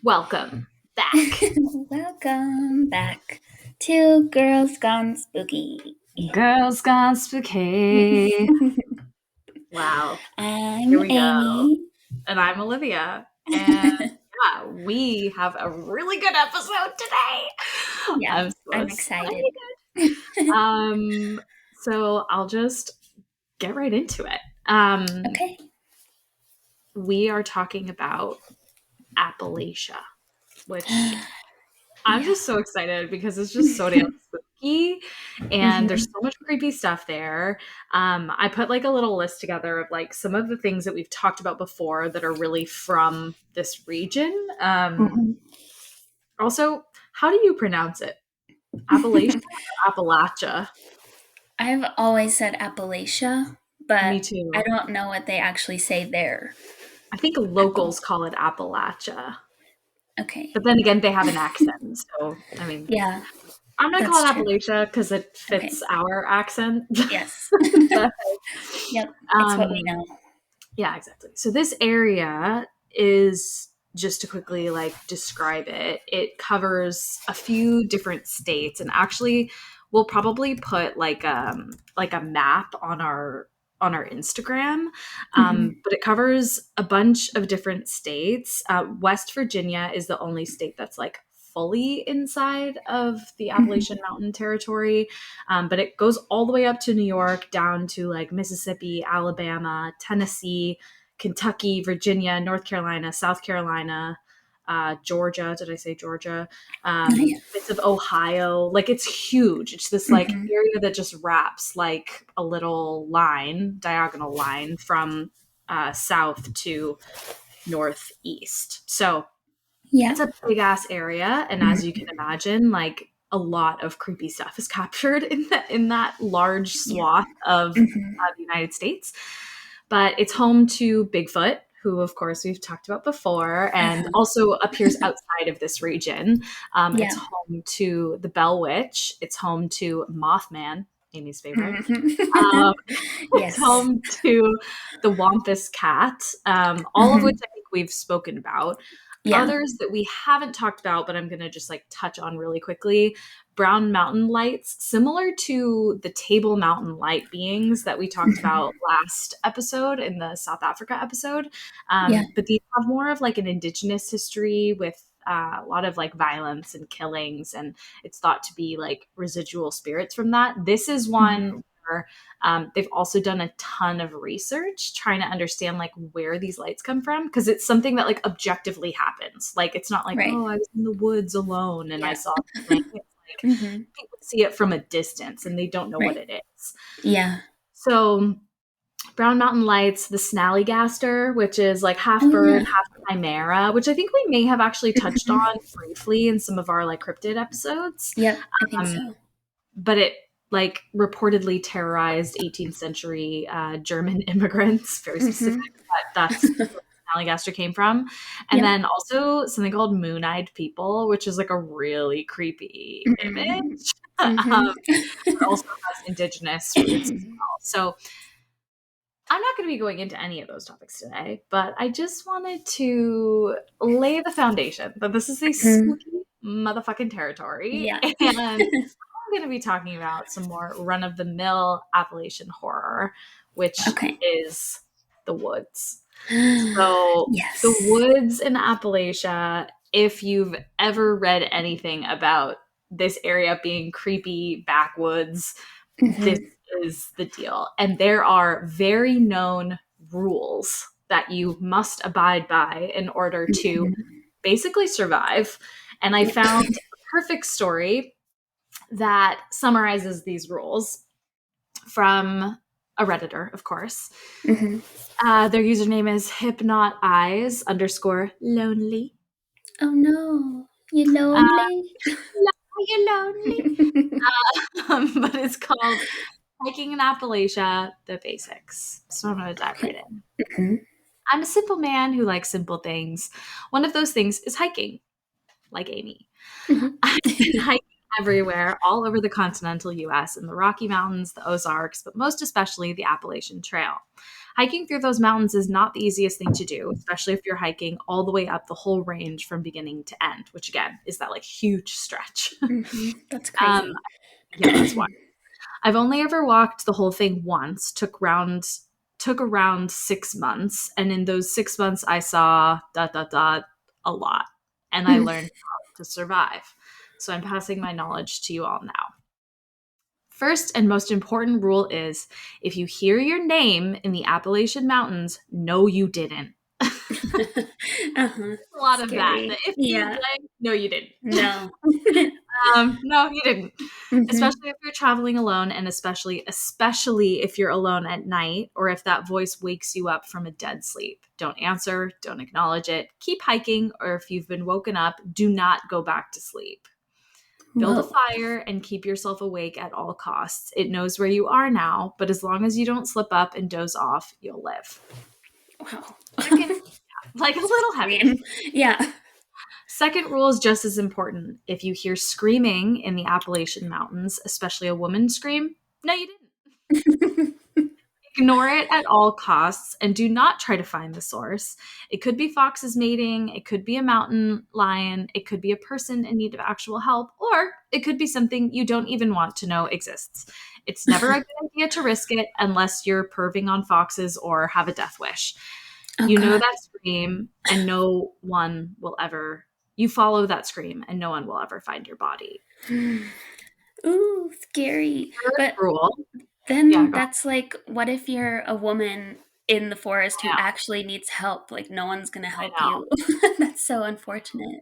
Welcome back. Welcome back to Girls Gone Spooky. Girls Gone Spooky. Wow. Here I'm we go. Amy. And I'm Olivia. And yeah, we have a really good episode today. Yeah, I'm so I'm excited. So I'll just get right into it. Okay. We are talking about Appalachia, which I'm just so excited because it's just so damn spooky and there's so much creepy stuff there. I put like a little list together of like some of the things that we've talked about before that are really from this region. Also, how do you pronounce it? Appalachia or Appalachia? I've always said Appalachia, but Me too. I don't know what they actually say there. I think locals call it Appalachia. Okay. But then again, they have an accent. So, I mean, Yeah, I'm going to call that's it true. Appalachia because it Okay. fits our accent. Yes. But, Yep, it's what we know. Yeah, exactly. So this area is, just to quickly like describe it, it covers a few different states, and actually we'll probably put like a map on our Instagram. But it covers a bunch of different states. West Virginia is the only state that's like fully inside of the Appalachian Mountain Territory. But it goes all the way up to New York, down to like Mississippi, Alabama, Tennessee, Kentucky, Virginia, North Carolina, South Carolina, Georgia. Did I say Georgia? Bits of Ohio. Like it's huge. It's this like area that just wraps like a little line, diagonal line from south to northeast. So Yeah. it's a big ass area, and as you can imagine, like a lot of creepy stuff is captured in that large swath of the United States. But it's home to Bigfoot, who of course we've talked about before, and also appears outside of this region. It's home to the Bell Witch. It's home to Mothman, Amy's favorite. It's Yes. home to the Wampus cat, all of which I think we've spoken about. Yeah. Others that we haven't talked about, but I'm going to just like touch on really quickly. Brown mountain lights, similar to the Table Mountain light beings that we talked about last episode in the South Africa episode. But these have more of like an indigenous history with a lot of like violence and killings, and it's thought to be like residual spirits from that. This is one where they've also done a ton of research trying to understand like where these lights come from, because it's something that like objectively happens. Like it's not like, oh, I was in the woods alone and I saw something. It's like people see it from a distance and they don't know what it is. Yeah. So Brown Mountain Lights, the Snallygaster, which is like half bird, half chimera, which I think we may have actually touched on briefly in some of our like cryptid episodes. Yep, I think so. But it like reportedly terrorized 18th century German immigrants, very specific, but that's where Snallygaster came from. And then also something called moon-eyed people, which is like a really creepy image. It also has indigenous roots as well. So I'm not going to be going into any of those topics today, but I just wanted to lay the foundation that this is a spooky motherfucking territory. Yeah. And I'm going to be talking about some more run-of-the-mill Appalachian horror, which is the woods. So the woods in Appalachia, if you've ever read anything about this area being creepy backwoods, this is the deal. And there are very known rules that you must abide by in order to basically survive. And I found a perfect story that summarizes these rules from a Redditor, of course. Their username is hypnoteyes_lonely. Oh no, you lonely? You're lonely. But it's called Hiking in Appalachia, the basics. So I'm going to dive right in. I'm a simple man who likes simple things. One of those things is hiking, like Amy. I've been hiking everywhere, all over the continental U.S., in the Rocky Mountains, the Ozarks, but most especially the Appalachian Trail. Hiking through those mountains is not the easiest thing to do, especially if you're hiking all the way up the whole range from beginning to end, which again is that like huge stretch. That's um, crazy. yeah, it's wild. I've only ever walked the whole thing once, took around 6 months. And in those 6 months, I saw a lot. And I learned how to survive. So I'm passing my knowledge to you all now. First and most important rule is if you hear your name in the Appalachian Mountains, no, you didn't. Uh-huh. A lot of that. The Scary. if you Yeah. blank, no, you didn't. No. No, you didn't. Mhm. Especially if you're traveling alone, and especially if you're alone at night or if that voice wakes you up from a dead sleep. Don't answer, don't acknowledge it. Keep hiking, or if you've been woken up, do not go back to sleep. Build a Whoa. fire and keep yourself awake at all costs. It knows where you are now, but as long as you don't slip up and doze off, you'll live. Wow. Like a little heavy. Extreme. Yeah. Second rule is just as important. If you hear screaming in the Appalachian Mountains, especially a woman scream, no, you didn't. Ignore it at all costs and do not try to find the source. It could be foxes mating, it could be a mountain lion, it could be a person in need of actual help, or it could be something you don't even want to know exists. It's never a good idea to risk it unless you're perving on foxes or have a death wish. Oh You know God. that scream and no one will ever, you follow that scream and no one will ever find your body. Ooh, scary. Third But rule. Yeah, then go ahead. that's like, what if you're a woman in the forest who Yeah, actually needs help? Like, no one's gonna I help know. you. That's so unfortunate.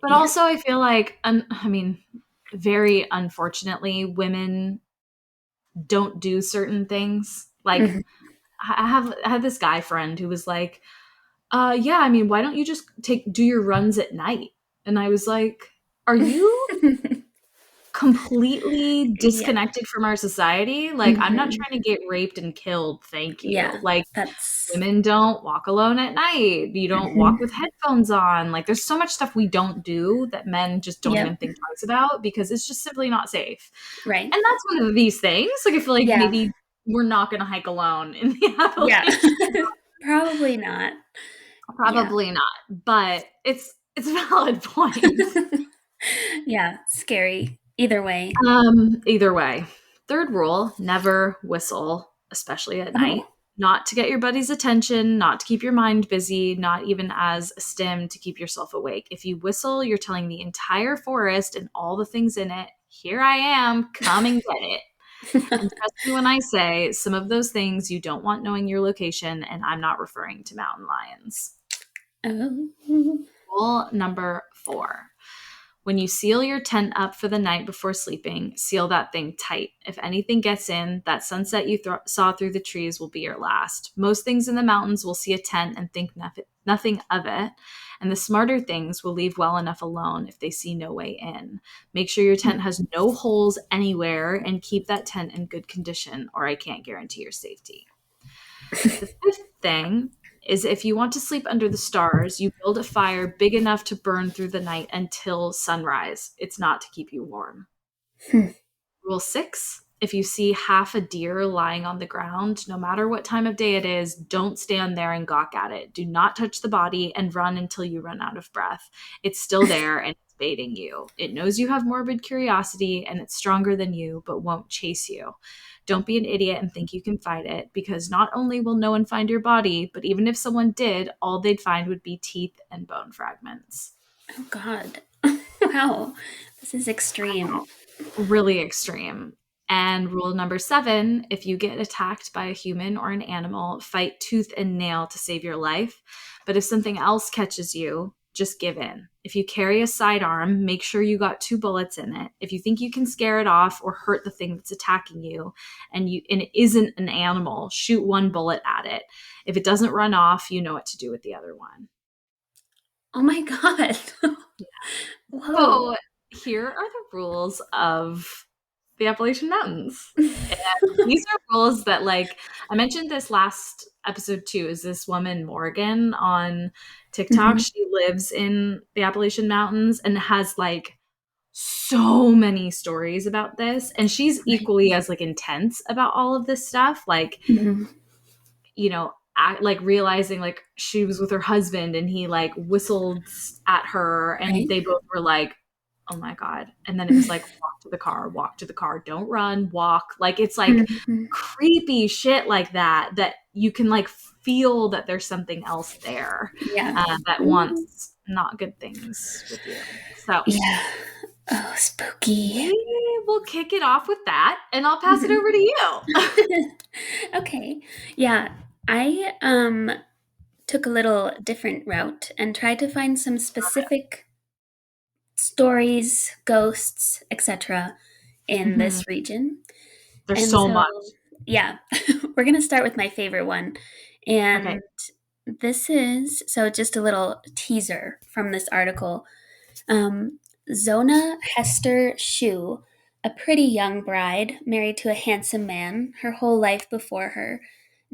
But Yeah. also, I feel like, I mean, very unfortunately, women don't do certain things. Like, Mhm. I had this guy friend who was like, yeah, I mean, why don't you just do your runs at night? And I was like, are you completely Yeah. disconnected from our society? Like, I'm not Mhm. trying to get raped and killed, thank you. Yeah. Like, That's women don't walk alone at night. You don't walk mhm. with headphones on. Like, there's so much stuff we don't do that men just don't even Yep. think twice about because it's just simply not safe. Right. And that's one of these things. Like, I feel like Yeah. maybe we're not going to hike alone in the Yeah. Appalachians. Probably not. Yeah. Probably not, but it's valid points. Yeah. Scary. Either way. Either way. Third rule, never whistle, especially at night. Oh. Not to get your buddy's attention, not to keep your mind busy, not even as a stim to keep yourself awake. If you whistle, you're telling the entire forest and all the things in it, here I am, come and get it. And trust me when I say some of those things you don't want knowing your location, and I'm not referring to mountain lions. Oh. Rule number 4. When you seal your tent up for the night before sleeping, seal that thing tight. If anything gets in, that sunset you saw through the trees will be your last. Most things in the mountains will see a tent and think nothing of it, and the smarter things will leave well enough alone if they see no way in. Make sure your tent has no holes anywhere and keep that tent in good condition, or I can't guarantee your safety. The fifth thing is if you want to sleep under the stars, you build a fire big enough to burn through the night until sunrise. It's not to keep you warm. Hmm. Rule 6, if you see half a deer lying on the ground, no matter what time of day it is, don't stand there and gawk at it. Do not touch the body and run until you run out of breath. It's still there and it's baiting you. It knows you have morbid curiosity and it's stronger than you, but won't chase you. Don't be an idiot and think you can fight it, because not only will no one find your body, but even if someone did, all they'd find would be teeth and bone fragments. Oh God. Wow. This is extreme. Really extreme. And rule number 7, if you get attacked by a human or an animal, fight tooth and nail to save your life. But if something else catches you, just give in. If you carry a sidearm, make sure you got 2 bullets in it. If you think you can scare it off or hurt the thing that's attacking you, and it isn't an animal, shoot 1 bullet at it. If it doesn't run off, you know what to do with the other one. Oh my God. Whoa. So here are the rules of the Appalachian Mountains. And these are rules that, like, I mentioned this last episode too, is this woman, Morgan, on TikTok. Mhm. She lives in the Appalachian Mountains and has like so many stories about this. And she's Right. equally as like intense about all of this stuff. Like, Mhm. like realizing like she was with her husband and he like whistled at her and Right. they both were like, oh my God. And then it was like, walk to the car, don't run, walk. Like it's like Mhm. creepy shit like that you can like feel that there's something else there Yeah. that wants not good things with you. So Yeah. Oh, spooky. we will kick it off with that and I'll pass it over to you. Okay. Yeah. I took a little different route and tried to find some specific stories, ghosts, etc. in Mhm. this region. There's And so so, much. yeah, we're going to start with my favorite one. Okay. And this is just a little teaser from this article. Um, Zona Heaster Shue, a pretty young bride married to a handsome man, her whole life before her,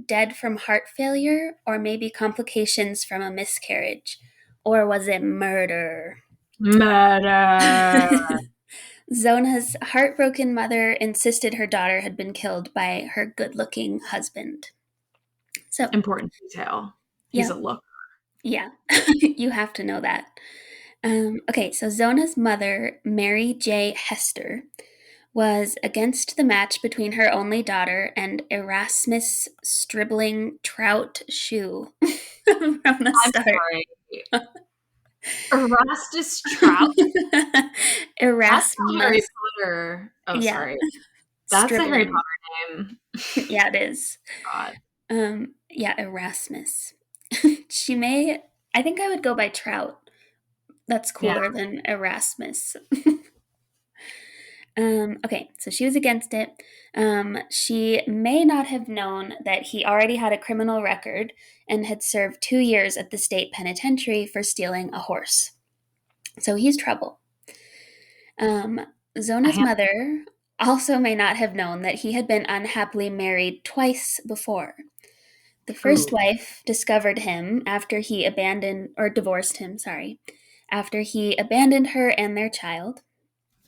dead from heart failure or maybe complications from a miscarriage. Or was it murder? Murder. Zona's heartbroken mother insisted her daughter had been killed by her good looking husband. So, Important detail. He's yeah, a look. yeah, you have to know that. Okay, so Zona's mother, Mary J. Hester, was against the match between her only daughter and Erasmus Stribling Trout Shue from the I'm start. sorry. Erastus Trout? That's a Harry Erasmus, Potter. Oh, yeah, sorry. That's a Harry Stribling. Potter name. Yeah, it is. God. Yeah, Erasmus. She may, I think I would go by Trout. That's Yeah. cooler than Erasmus. Okay, so she was against it. She may not have known that he already had a criminal record and had served 2 years at the state penitentiary for stealing a horse. So he's trouble. Um, A Zona's hand. mother also may not have known that he had been unhappily married twice before. The first Ooh. wife discovered him after he abandoned or divorced him, sorry, after he abandoned her and their child.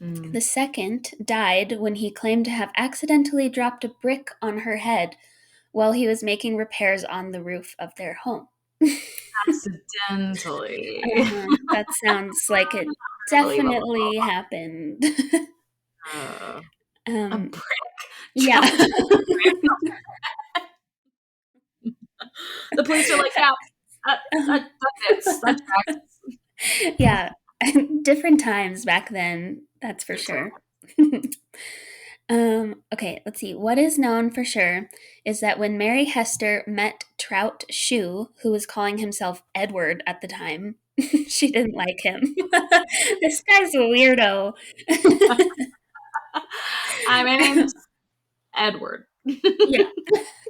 Mm. The second died when he claimed to have accidentally dropped a brick on her head while he was making repairs on the roof of their home. Accidentally. That sounds like it Unbelievable. definitely happened. Uh, a um, brick. yeah. Dropped a brick. The police are like, yeah, that fits. That tracks. Yeah. Different times back then, that's for It totally. sure. Okay, let's see. What is known for sure is that when Mary Hester met Trout Shue, who was calling himself Edward at the time, she didn't like him. This guy's a weirdo. Hi, my name's Edward. Yeah,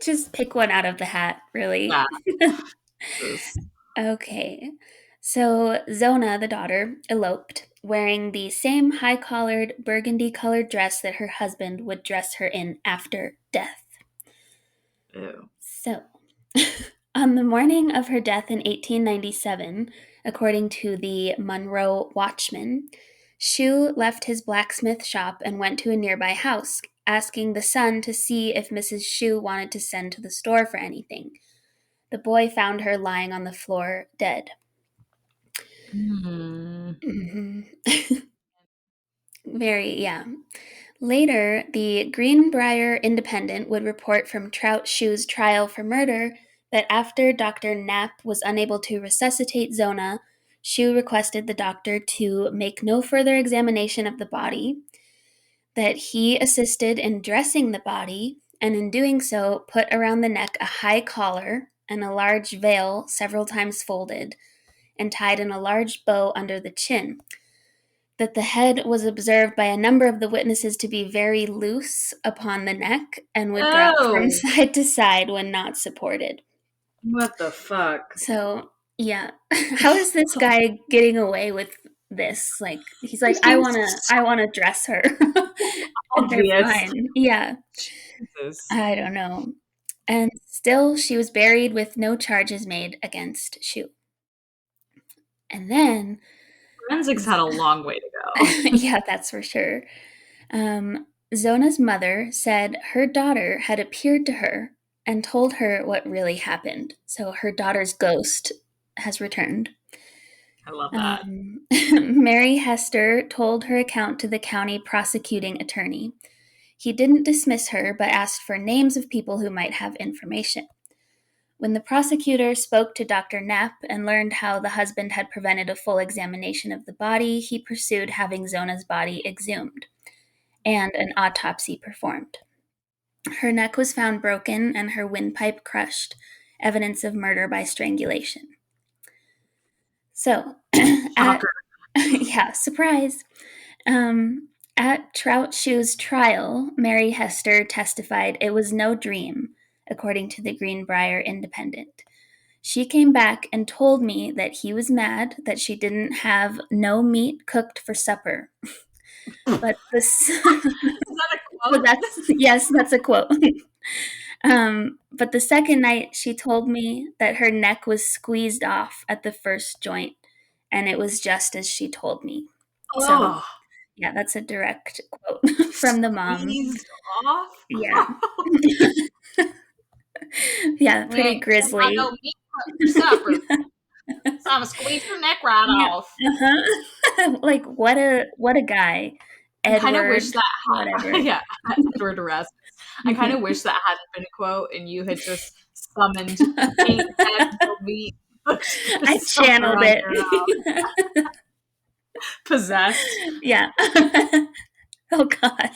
just pick one out of the hat, really. Yeah. Jesus. Okay, so Zona, the daughter, eloped, wearing the same high collared, burgundy colored dress that her husband would dress her in after death. Ew. So, on the morning of her death in 1897, according to the Monroe Watchman, Shue left his blacksmith shop and went to a nearby house, asking the son to see if Mrs. Shue wanted to send to the store for anything. The boy found her lying on the floor, dead. Hmm. Mhm. Very, yeah. Later, the Greenbrier Independent would report from Trout Shue's trial for murder that after Dr. Knapp was unable to resuscitate Zona, Shue requested the doctor to make no further examination of the body, that he assisted in dressing the body, and in doing so, put around the neck a high collar and a large veil several times folded, and tied in a large bow under the chin, that the head was observed by a number of the witnesses to be very loose upon the neck and would drop from Oh, side to side when not supported. what the fuck? So, yeah, how is this guy getting away with this? Like, he's It like, seems so I wanna dress her, and they're obvious. fine. Yeah, Jesus. I don't know. And still, she was buried with no charges made against Shue. And then, Forensics had a long way to go. yeah, that's for sure. Zona's mother said her daughter had appeared to her and told her what really happened. So her daughter's ghost has returned. I love that. Mary Hester told her account to the county prosecuting attorney. He didn't dismiss her, but asked for names of people who might have information. When the prosecutor spoke to Dr. Knapp and learned how the husband had prevented a full examination of the body, he pursued having Zona's body exhumed and an autopsy performed. Her neck was found broken and her windpipe crushed, evidence of murder by strangulation. So, surprise. At Trout Shue's trial, Mary Hester testified it was no dream, according to the Greenbrier Independent. She came back and told me that he was mad that she didn't have no meat cooked for supper. But this Is that a quote? Yes, that's a quote. But the second night, she told me that her neck was squeezed off at the first joint, and it was just as she told me. So, yeah, that's a direct quote from the mom. Squeezed off? Yeah. Yeah, pretty grisly. I know meat for supper. So I'm gonna squeeze your neck right off. Like what a guy. I kind of wish that whatever. Yeah, Edward Erasmus. I kind of wish that hadn't been a quote and you had just summoned meat. I channeled it. Possessed. Yeah. Oh God.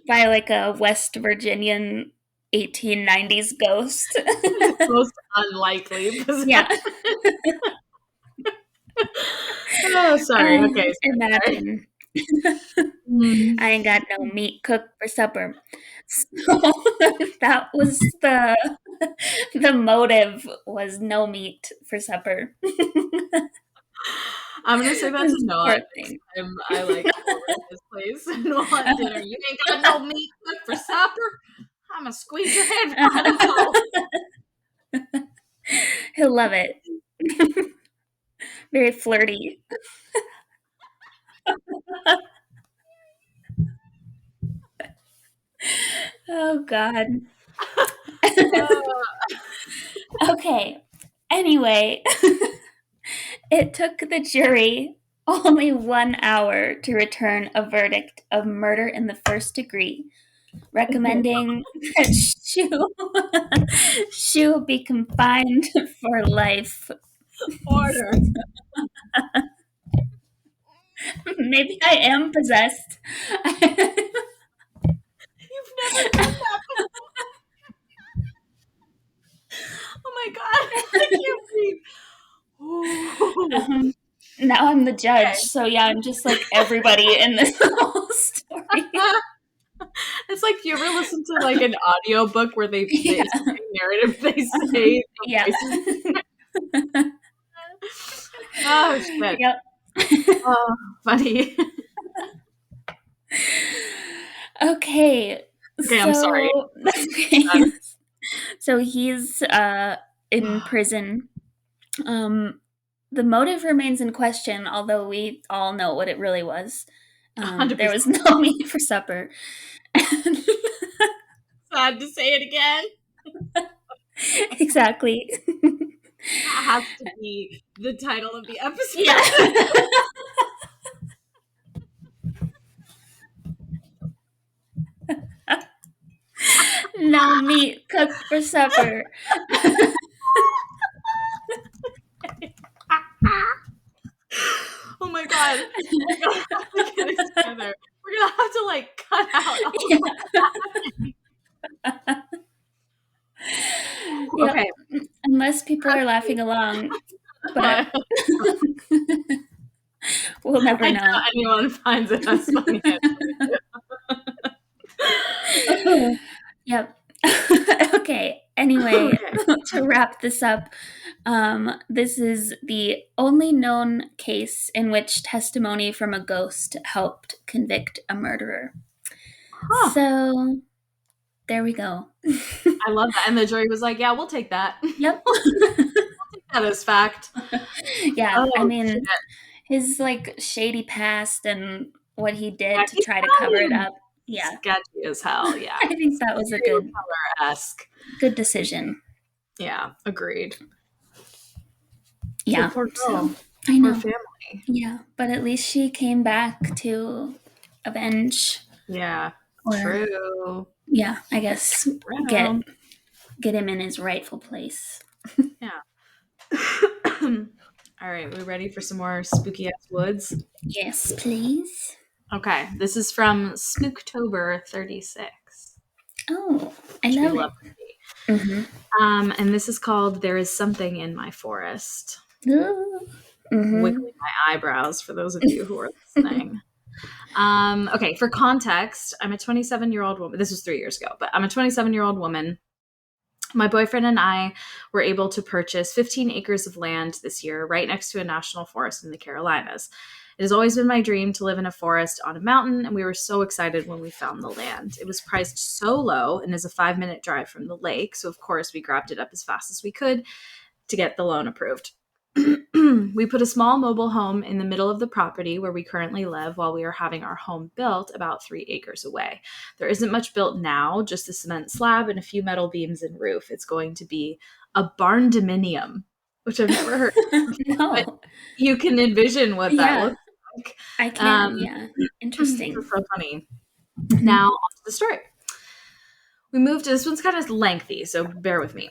By like a West Virginian 1890s ghost. Most unlikely possession. Yeah. Oh, sorry. Okay. Imagine. I ain't got no meat cooked for supper. So that was the motive was no meat for supper. I'm gonna say that to Noah next time I like go over to his place and we'll have dinner. You ain't got no meat cooked for supper. I'm gonna squeeze your head right off. He'll love it. Very flirty. Oh God. Okay. Anyway, it took the jury only 1 hour to return a verdict of murder in the first degree, recommending that Shue be confined for life. Order. Maybe I am possessed. You've never done that before. Oh my God. I can't breathe. Now I'm the judge, so yeah, I'm just like everybody in this whole story. It's like, you ever listen to like an audiobook where they say narrative, they say oh shit. Yep. Oh, funny. Okay, I'm sorry. Okay. So he's in prison. The motive remains in question, although we all know what it really was. There was no meat for supper. Sad to say it again. Exactly. That has to be the title of the episode. Yeah. No meat cooked for supper. Oh my God. We're gonna have to get it together. We're gonna have to like cut out all Okay. Unless people are laughing along. But we'll never know. I doubt anyone finds it as funny. Yep. Okay. Anyway, to wrap this up, this is the only known case in which testimony from a ghost helped convict a murderer. Huh. So there we go. I love that. And the jury was like, yeah, we'll take that. Yep. We'll take that as fact. Yeah. I mean, his like shady past and what he did to try to cover it up. Yeah. Sketchy as hell. Yeah. I think that was a Serial killer-esque. good decision. Yeah, agreed. So Yeah. poor So girl. I Poor know. family. Yeah, but at least she came back to avenge, Yeah. or True. yeah, I guess get True. get him in his rightful place. Yeah. All right, we ready for some more spooky ass woods? Yes, please. Okay, this is from Spooktober 36, Oh, I which we love love it. to see. Mm-hmm. And this is called There Is Something in My Forest. Mm-hmm. Wiggling my eyebrows for those of you who are listening. Okay, for context, I'm a 27-year-old woman. This was 3 years ago, but I'm a 27-year-old woman. My boyfriend and I were able to purchase 15 acres of land this year, right next to a national forest in the Carolinas. It has always been my dream to live in a forest on a mountain, and we were so excited when we found the land. It was priced so low and is a 5-minute drive from the lake, so of course we grabbed it up as fast as we could to get the loan approved. We put a small mobile home in the middle of the property where we currently live while we are having our home built about 3 acres away. There isn't much built now, just a cement slab and a few metal beams and roof. It's going to be a barn dominium, which I've never heard of, but No. you can envision what that Yeah, looks like. I can. Um, Yeah. this is Interesting. so funny. Mm-hmm. Now, on to the story. We moved, this one's kind of lengthy, so bear with me.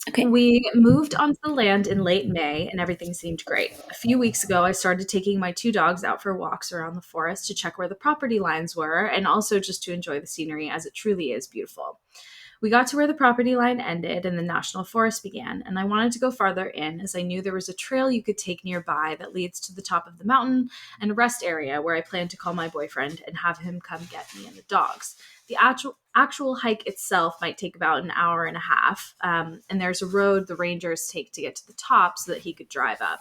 Okay. We moved onto the land in late May and everything seemed great. A few weeks ago, I started taking my 2 dogs out for walks around the forest to check where the property lines were and also just to enjoy the scenery as it truly is beautiful. We got to where the property line ended and the national forest began, and I wanted to go farther in as I knew there was a trail you could take nearby that leads to the top of the mountain and a rest area where I planned to call my boyfriend and have him come get me and the dogs. The actual hike itself might take about an hour and a half, and there's a road the rangers take to get to the top so that he could drive up.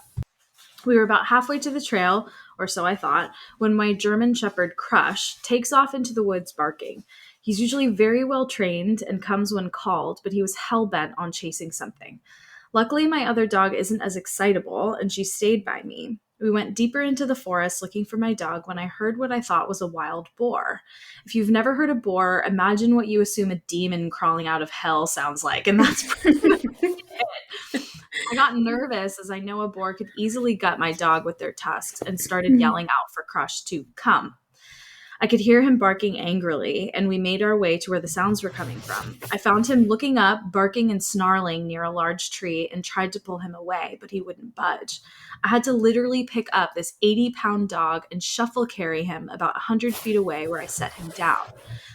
We were about halfway to the trail, or so I thought, when my German Shepherd Crush takes off into the woods barking. He's usually very well trained and comes when called, but he was hell bent on chasing something. Luckily, my other dog isn't as excitable, and she stayed by me. We went deeper into the forest looking for my dog when I heard what I thought was a wild boar. If you've never heard a boar, imagine what you assume a demon crawling out of hell sounds like, and that's pretty much it. I got nervous as I know a boar could easily gut my dog with their tusks and started yelling out for Crush to come. I could hear him barking angrily, and we made our way to where the sounds were coming from. I found him looking up, barking and snarling near a large tree, and tried to pull him away, but he wouldn't budge. I had to literally pick up this 80-pound dog and shuffle carry him about 100 feet away where I set him down.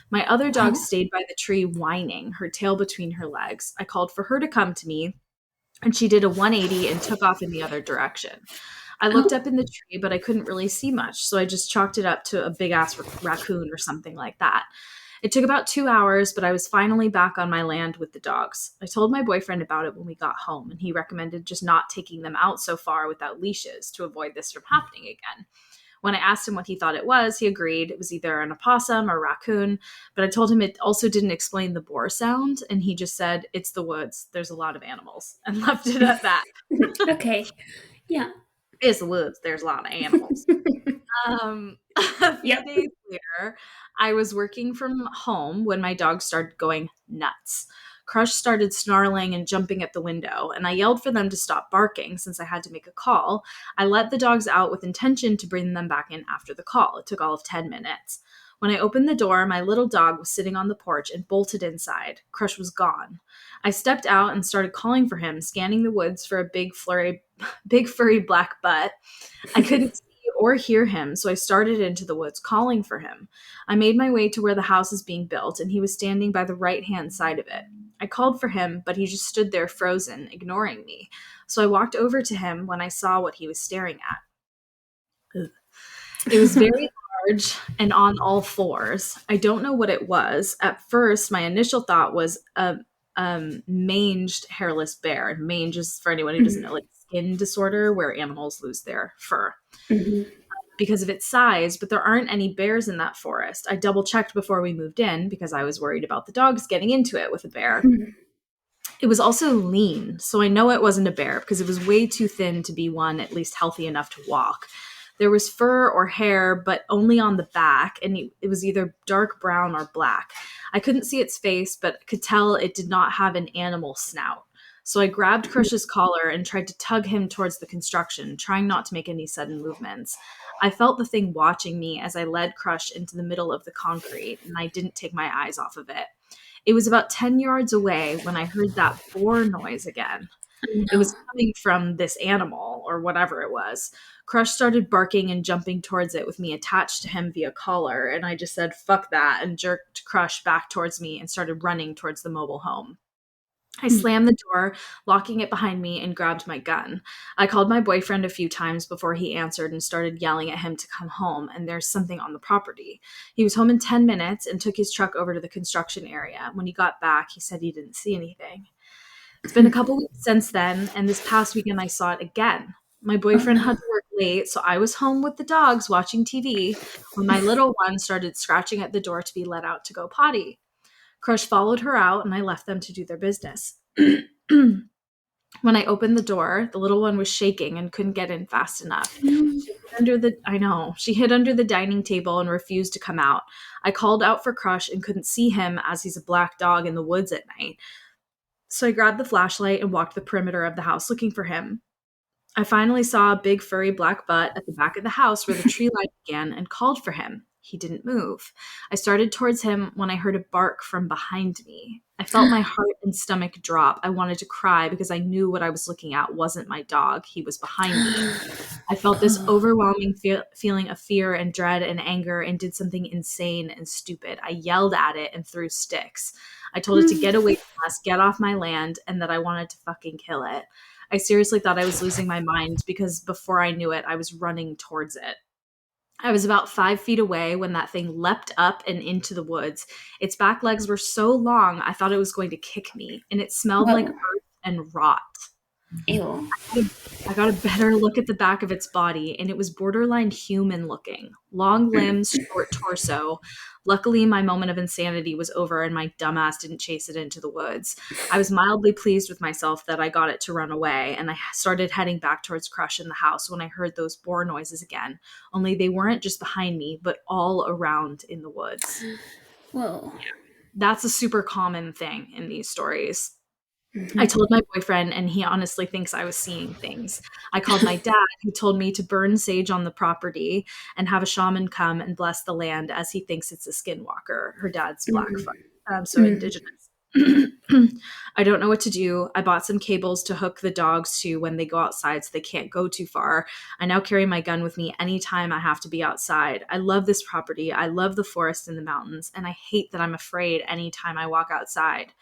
My other dog Wow. stayed by the tree whining, her tail between her legs. I called for her to come to me, and she did a 180 and took off in the other direction. I looked Oh. up in the tree, but I couldn't really see much, so I just chalked it up to a big ass raccoon or something like that. It took about 2 hours, but I was finally back on my land with the dogs. I told my boyfriend about it when we got home, and he recommended just not taking them out so far without leashes to avoid this from happening again. When I asked him what he thought it was, he agreed it was either an opossum or raccoon, but I told him it also didn't explain the boar sound, and he just said, "It's the woods. There's a lot of animals," and left it at that. Okay. Yeah. It's the woods. There's a lot of animals. A few Yep. days later, I was working from home when my dog started going nuts. Crush started snarling and jumping at the window, and I yelled for them to stop barking since I had to make a call. I let the dogs out with intention to bring them back in after the call. It took all of 10 minutes. When I opened the door, my little dog was sitting on the porch and bolted inside. Crush was gone. I stepped out and started calling for him, scanning the woods for a big furry black butt. I couldn't see or hear him, so I started into the woods calling for him. I made my way to where the house is being built, and he was standing by the right-hand side of it. I called for him, but he just stood there frozen, ignoring me. So I walked over to him when I saw what he was staring at. Ugh. It was very large and on all fours. I don't know what it was. At first, my initial thought was a manged hairless bear. And mange is, for anyone who doesn't know, like skin disorder where animals lose their fur Mhm. because of its size, but there aren't any bears in that forest. I double checked before we moved in because I was worried about the dogs getting into it with a bear. It was also lean, so I know it wasn't a bear because it was way too thin to be one at least healthy enough to walk. There was fur or hair, but only on the back, and it was either dark brown or black. I couldn't see its face, but could tell it did not have an animal snout. So I grabbed Crush's collar and tried to tug him towards the construction, trying not to make any sudden movements. I felt the thing watching me as I led Crush into the middle of the concrete, and I didn't take my eyes off of it. It was about 10 yards away when I heard that boar noise again. It No. was coming from this animal or whatever it was. Crush started barking and jumping towards it with me attached to him via collar, and I just said, fuck that, and jerked Crush back towards me and started running towards the mobile home. I slammed the door, locking it behind me, and grabbed my gun. I called my boyfriend a few times before he answered and started yelling at him to come home, and there's something on the property. He was home in 10 minutes and took his truck over to the construction area. When he got back, he said he didn't see anything. It's been a couple weeks since then, and this past weekend I saw it again. My Oh boyfriend no. had to work late, so I was home with the dogs watching TV when my little one started scratching at the door to be let out to go potty. Crush followed her out, and I left them to do their business. When I opened the door, the little one was shaking and couldn't get in fast enough. No. She hid under the dining table and refused to come out. I called out for Crush and couldn't see him as he's a black dog in the woods at night. So I grabbed the flashlight and walked the perimeter of the house looking for him. I finally saw a big furry black butt at the back of the house where the tree line began and called for him. He didn't move. I started towards him when I heard a bark from behind me. I felt my heart and stomach drop. I wanted to cry because I knew what I was looking at wasn't my dog. He was behind me. I felt this Oh. overwhelming feeling of fear and dread and anger and did something insane and stupid. I yelled at it and threw sticks. I told it to get away from us, get off my land, and that I wanted to fucking kill it. I seriously thought I was losing my mind because before I knew it, I was running towards it. I was about 5 feet away when that thing leapt up and into the woods. Its back legs were so long, I thought it was going to kick me, and it smelled like Whoa. earth and rot. Ew. I got a better look at the back of its body, and it was borderline human looking. Long limbs, short torso. Luckily, my moment of insanity was over, and my dumbass didn't chase it into the woods. I was mildly pleased with myself that I got it to run away, and I started heading back towards Crush in the house when I heard those boar noises again. Only they weren't just behind me, but all around in the woods. Whoa. That's a super common thing in these stories. I Mhm. told my boyfriend, and he honestly thinks I was seeing things. I called my dad, who told me to burn sage on the property and have a shaman come and bless the land as he thinks it's a skinwalker. Her dad's black, so Mhm. indigenous. I don't know what to do. I bought some cables to hook the dogs to when they go outside so they can't go too far. I now carry my gun with me anytime I have to be outside. I love this property. I love the forest and the mountains, and I hate that I'm afraid anytime I walk outside.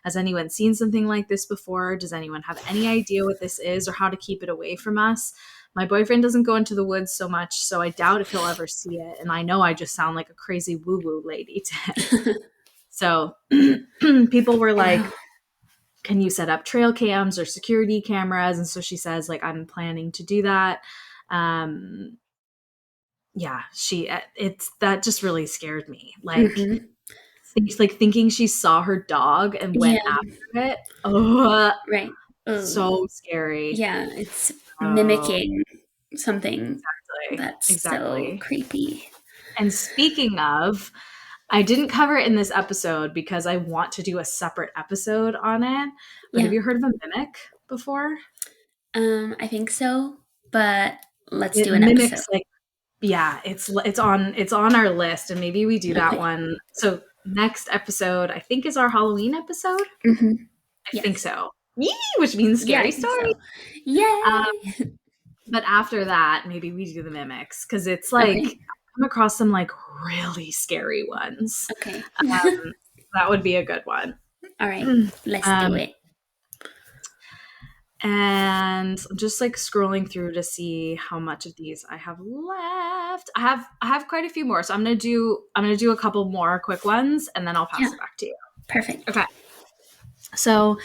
Has anyone seen something like this before? Does anyone have any idea what this is or how to keep it away from us? My boyfriend doesn't go into the woods so much, so I doubt if he'll ever see it. And I know I just sound like a crazy woo-woo lady to him. So people were like, Wow. can you set up trail cams or security cameras? And so she says, like, I'm planning to do that. Um, yeah, it's that just really scared me. Mhm. Like thinking she saw her dog and Yeah. went after it. Oh, Right. Oh. so scary. Yeah. It's Oh, mimicking something exactly. that's so Exactly. creepy. And speaking of, I didn't cover it in this episode because I want to do a separate episode on it. But have Yeah. you heard of a mimic before? I think so, but let's It do an episode. mimics like yeah, it's on our list and maybe we do that Okay. one. So next episode I think is our Halloween episode. Mhm. I think Yes. so. Yee, which means Yeah, I scary think story. so. Yay! But after that, maybe we do the mimics because it's Okay. like I come across some like really scary ones. Okay. That would be a good one. All right. Let's do um, it. and I'm just like scrolling through to see how much of these I have left. I have quite a few more, so I'm gonna do a couple more quick ones, and then I'll pass Yeah. it back to you. Perfect. Okay. So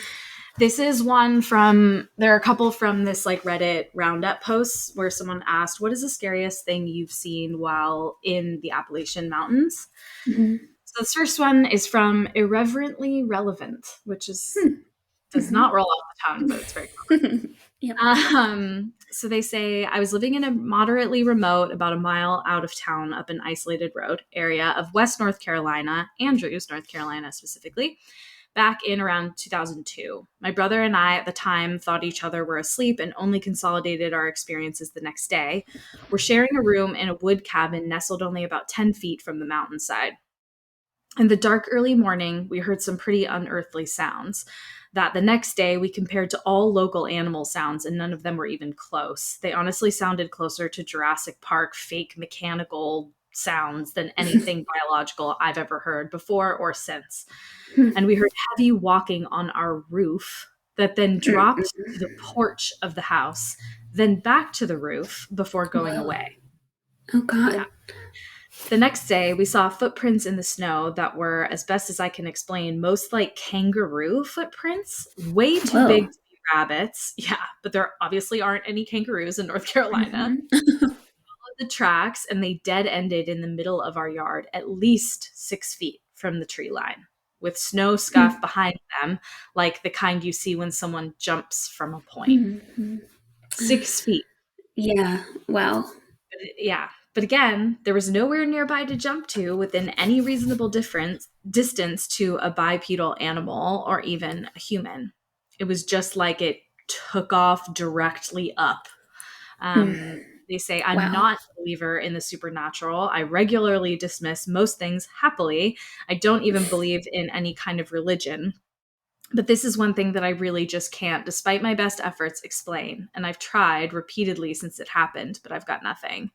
this is one from, there are a couple from this like Reddit roundup posts where someone asked, what is the scariest thing you've seen while in the Appalachian Mountains? Mhm. So this first one is from Irreverently Relevant, which is Hmm. does not roll off the tongue, but it's very Yep. common. So they say, I was living in a moderately remote, about a mile out of town, up an isolated road area of West North Carolina, Andrews, North Carolina specifically, back in around 2002. My brother and I at the time thought each other were asleep and only consolidated our experiences the next day. We're sharing a room in a wood cabin nestled only about 10 feet from the mountainside. In the dark early morning, we heard some pretty unearthly sounds that the next day we compared to all local animal sounds, and none of them were even close. They honestly sounded closer to Jurassic Park fake mechanical sounds than anything biological I've ever heard before or since. And we heard heavy walking on our roof that then dropped to the porch of the house, then back to the roof before going away. Oh, God. Yeah. The next day, we saw footprints in the snow that were, as best as I can explain, most like kangaroo footprints, way too big to be rabbits. Yeah, but there obviously aren't any kangaroos in North Carolina. The tracks, and they dead ended in the middle of our yard, at least 6 feet from the tree line, with snow scuff behind them, like the kind you see when someone jumps from a point. 6 feet. Yeah. Wow. Yeah. But again, there was nowhere nearby to jump to within any reasonable distance to a bipedal animal or even a human. It was just like it took off directly up. They say, I'm not a believer in the supernatural. I regularly dismiss most things happily. I don't even believe in any kind of religion. But this is one thing that I really just can't, despite my best efforts, explain. And I've tried repeatedly since it happened, but I've got nothing.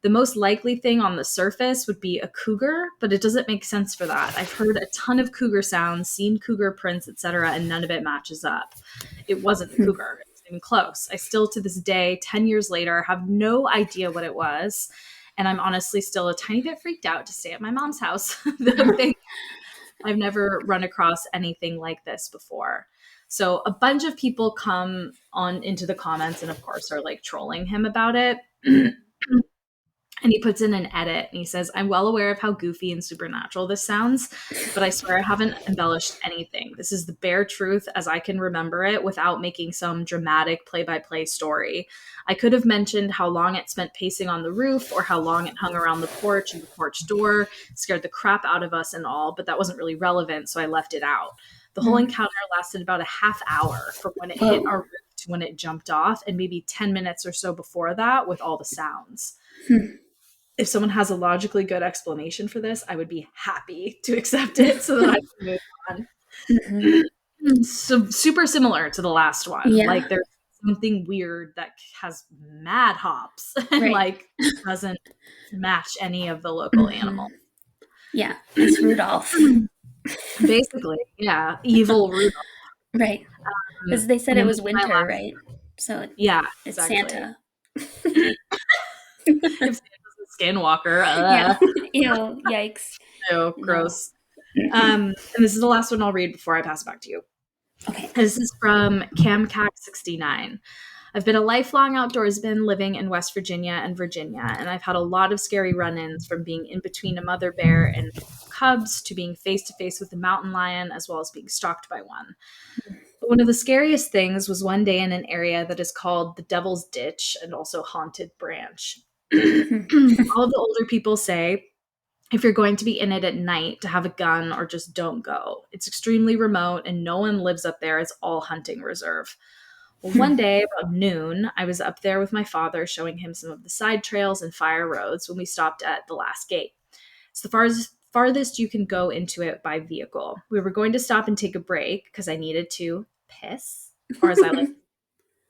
The most likely thing on the surface would be a cougar, but it doesn't make sense for that. I've heard a ton of cougar sounds, seen cougar prints, etc., and none of it matches up. It wasn't a cougar. It wasn't even close. I still, to this day, 10 years later, have no idea what it was. And I'm honestly still a tiny bit freaked out to stay at my mom's house. I've never run across anything like this before. So a bunch of people come on into the comments and of course are like trolling him about it. And he puts in an edit and he says, I'm well aware of how goofy and supernatural this sounds, but I swear I haven't embellished anything. This is the bare truth as I can remember it without making some dramatic play-by-play story. I could have mentioned how long it spent pacing on the roof or how long it hung around the porch and the porch door, scared the crap out of us and all, but that wasn't really relevant, so I left it out. The whole encounter lasted about a half hour from when it hit our roof to when it jumped off, and maybe 10 minutes or so before that with all the sounds. If someone has a logically good explanation for this, I would be happy to accept it so that I can move on. So super similar to the last one. Yeah. Like there's something weird that has mad hops and like doesn't match any of the local animals. Yeah, it's Rudolph. Basically, yeah, evil Rudolph. Right. Because they said it was winter, right? So yeah, it's exactly. Santa. If Santa's a skinwalker. Yeah. Ew, yikes. Ew, gross. And this is the last one I'll read before I pass it back to you. Okay. This is from CamCac69. I've been a lifelong outdoorsman living in West Virginia and Virginia, and I've had a lot of scary run-ins, from being in between a mother bear and cubs to being face-to-face with a mountain lion, as well as being stalked by one. But one of the scariest things was one day in an area that is called the Devil's Ditch and also Haunted Branch. All of the older people say, if you're going to be in it at night, to have a gun or just don't go. It's extremely remote and no one lives up there. It's all hunting reserve. Well, one day about noon, I was up there with my father showing him some of the side trails and fire roads when we stopped at the last gate. It's the farthest you can go into it by vehicle. We were going to stop and take a break because I needed to piss, or as I like,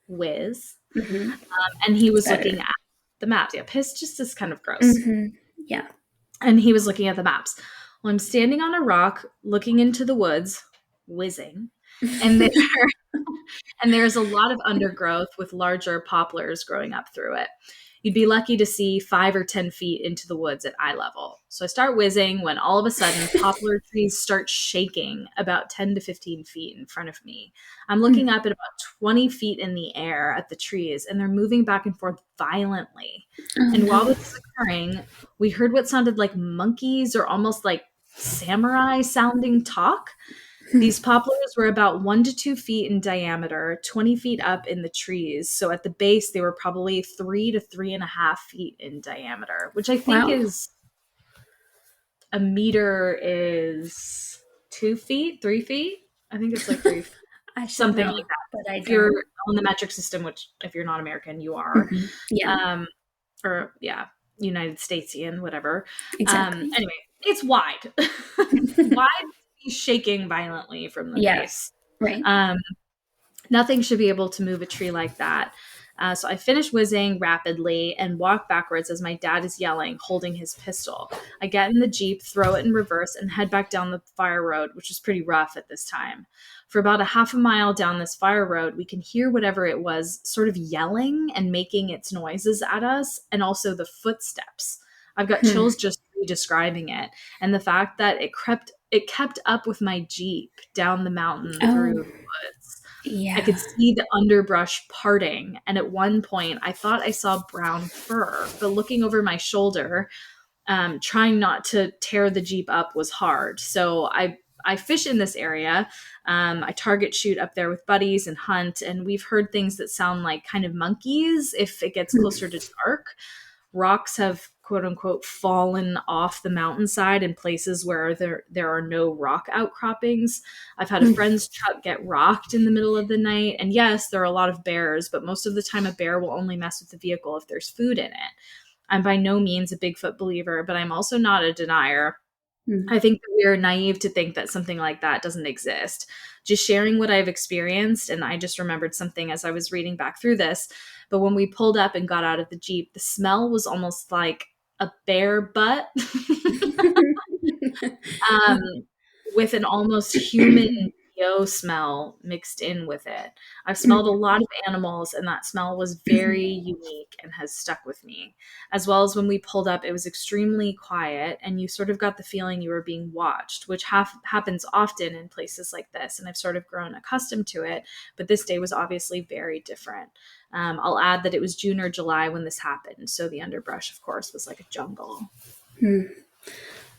whiz. And he was looking at the maps. Yeah, piss just is kind of gross. Yeah. And he was looking at the maps. Well, I'm standing on a rock looking into the woods, whizzing, and there's a lot of undergrowth with larger poplars growing up through it. You'd be lucky to see 5 or 10 feet into the woods at eye level. So I start whizzing when all of a sudden poplar trees start shaking about 10 to 15 feet in front of me. I'm looking up at about 20 feet in the air at the trees, and they're moving back and forth violently. And while this is occurring, we heard what sounded like monkeys or almost like samurai sounding talk. These poplars were about 1 to 2 feet in diameter, 20 feet up in the trees. So at the base, they were probably 3 to 3.5 feet in diameter, which I think Wow. is a meter is 2 feet, 3 feet. I think it's like three, I should something like know, that. but I If you're don't. on the metric system, which if you're not American, you are, Yeah, um, or yeah, United Statesian, whatever. exactly. Anyway, it's wide, wide, to be shaking violently from the Yeah, base. right. Um, Nothing should be able to move a tree like that. So I finish whizzing rapidly and walk backwards as my dad is yelling, holding his pistol. I get in the Jeep, throw it in reverse, and head back down the fire road, which was pretty rough at this time. For about a half a mile down this fire road, we can hear whatever it was sort of yelling and making its noises at us, and also the footsteps. I've got Hmm. chills just describing it, and the fact that it kept up with my Jeep down the mountain through Oh, the woods. I yeah. could see the underbrush parting, and at one point I thought I saw brown fur, but looking over my shoulder, trying not to tear the Jeep up was hard. So I fish in this area. I target shoot up there with buddies and hunt, and we've heard things that sound like kind of monkeys if it gets Hmm. closer to dark. Rocks have quote unquote fallen off the mountainside in places where there are no rock outcroppings. I've had a Hmm. friend's truck get rocked in the middle of the night. And yes, there are a lot of bears, but most of the time a bear will only mess with the vehicle if there's food in it. I'm by no means a Bigfoot believer, but I'm also not a denier. Hmm. I think that we're naive to think that something like that doesn't exist. Just sharing what I've experienced, and I just remembered something as I was reading back through this. But when we pulled up and got out of the Jeep, the smell was almost like a bear butt. um, with an almost human BO smell mixed in with it. I've smelled a lot of animals, and that smell was very unique and has stuck with me. As well as when we pulled up, it was extremely quiet, and you sort of got the feeling you were being watched, which happens often in places like this, and I've sort of grown accustomed to it. But this day was obviously very different. I'll add that it was June or July when this happened, so the underbrush, of course, was like a jungle. Hmm.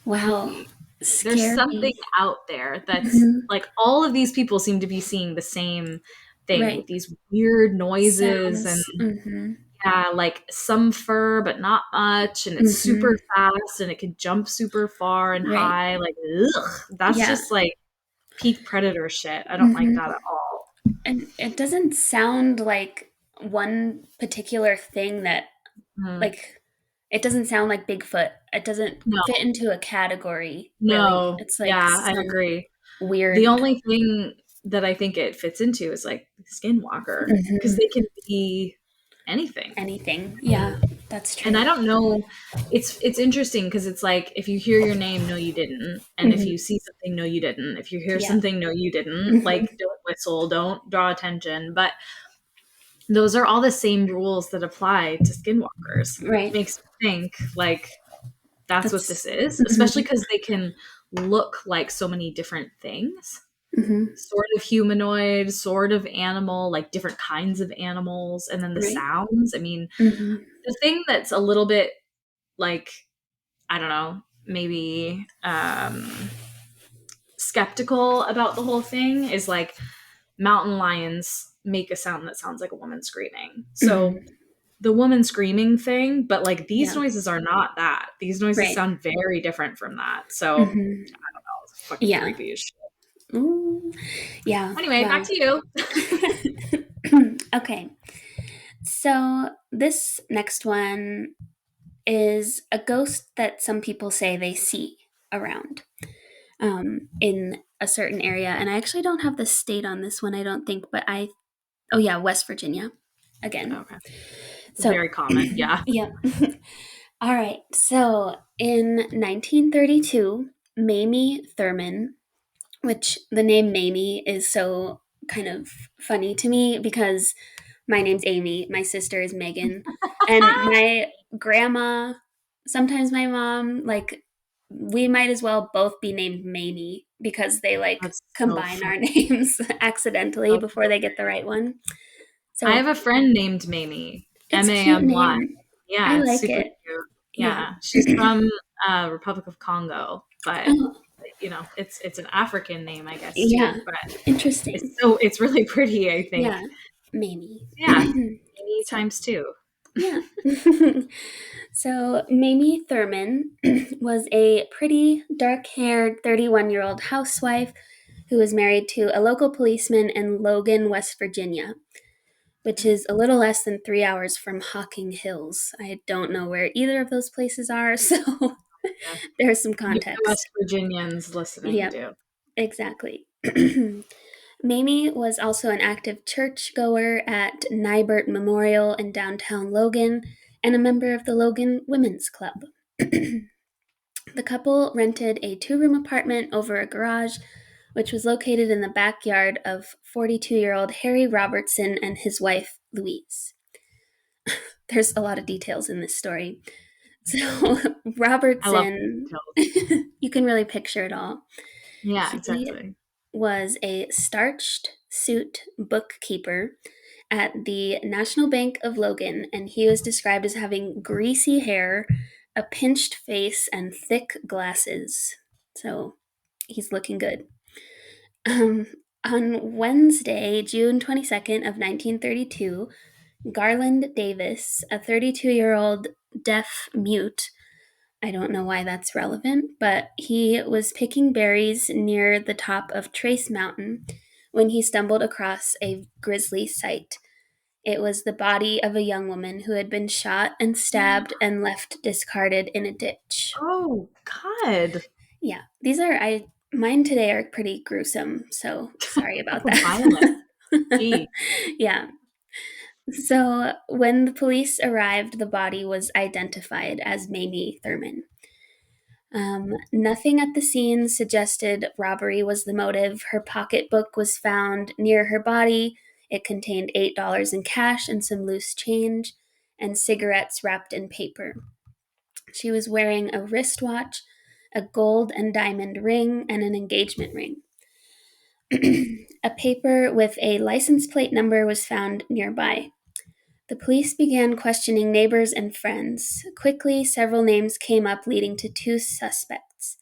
Wow. Spooky. There's something Scary. out there that's Mhm. like all of these people seem to be seeing the same thing with Right. these weird noises and Sounds. Hmm. yeah, like some fur but not much, and it's super Hmm. fast and it can jump super far and Right. high. Like, ugh, that's Yeah. just like peak predator shit. I don't like Hmm. that at all. And it doesn't sound like one particular thing that, Mm. like, it doesn't sound like Bigfoot. It doesn't No, fit into a category, really. no, It's like yeah, I some agree. The weird. only thing that I think it fits into is like skinwalker because Mhm. they can be anything. Anything. Yeah, that's And I true. don't know. It's interesting because it's like if you hear your name, no, you didn't, and if Hmm. you see something, no, you didn't. If you hear Yeah. something, no, you didn't. Hmm. Like don't whistle, don't draw attention. But those are all the same rules that apply to skinwalkers, which Right. makes me think like that's what That's. this is, especially Hmm. because they can look like so many different things. Hmm. Sort of humanoid, sort of animal, like different kinds of animals, and then the Right. sounds. I mean, Hmm. the thing that's a little bit like I don't know, maybe skeptical about the whole thing is like mountain lions make a sound that sounds like a woman screaming. So Hmm. the woman screaming thing, but like these Yeah. noises are not that. These noises Right. sound very different from that. So Hmm. it's fucking Yeah. creepy as shit. Ooh. Yeah. Anyway, back Wow. to you. Okay. So this next one is a ghost that some people say they see around in a certain area. And I actually don't have the state on this one, I don't think, but oh yeah, West Virginia again. Okay. So, Very common. Yeah. yeah. All right. So in 1932, Mamie Thurman, which the name Mamie is so kind of funny to me because my name's Amy, my sister is Megan, and my grandma, sometimes my mom, like, we might as well both be named Mamie because they like That's so combine funny. our names accidentally That's before so they get the great. right one. I So have a friend named Mamie. it's a cute MAMY. name. I Yeah, it's like super it. cute. Yeah. Yeah. She's from Republic of Congo, but Oh. it's an African name, I guess, Yeah. too, but Interesting. it's really pretty, I think. Yeah. Mamie. Yeah, Amy So, times two. yeah. So, Mamie Thurman was a pretty dark haired 31-year-old housewife who was married to a local policeman in Logan, West Virginia, which is a little less than 3 hours from Hocking Hills. I don't know where either of those places are, so Yeah. there's some Any of the West context. Virginians listening Yep, do. exactly. Mamie was also an active churchgoer at Nybert Memorial in downtown Logan and a member of the Logan Women's Club. The couple rented a 2-room apartment over a garage, which was located in the backyard of 42-year-old Harry Robertson and his wife, Louise. There's a lot of details in this story. So, I love Robertson, details. you can really picture it all. Yeah, He exactly. was a starched suit bookkeeper at the National Bank of Logan, and he was described as having greasy hair, a pinched face, and thick glasses. So he's looking good. Um, on Wednesday, June 22nd of 1932, Garland Davis, a 32-year-old deaf mute, I don't know why that's relevant, but he was picking berries near the top of Trace Mountain when he stumbled across a grisly sight. It was the body of a young woman who had been shot and stabbed and left discarded in a ditch. Oh, God. Yeah, mine today are pretty gruesome, so sorry about Violent. that. Gee. Yeah. So when the police arrived, the body was identified as Mamie Thurman. Nothing at the scene suggested robbery was the motive. Her pocketbook was found near her body. It contained $8 in cash and some loose change, and cigarettes wrapped in paper. She was wearing a wristwatch, a gold and diamond ring, and an engagement ring. A paper with a license plate number was found nearby. The police began questioning neighbors and friends. Quickly, several names came up, leading to 2 suspects,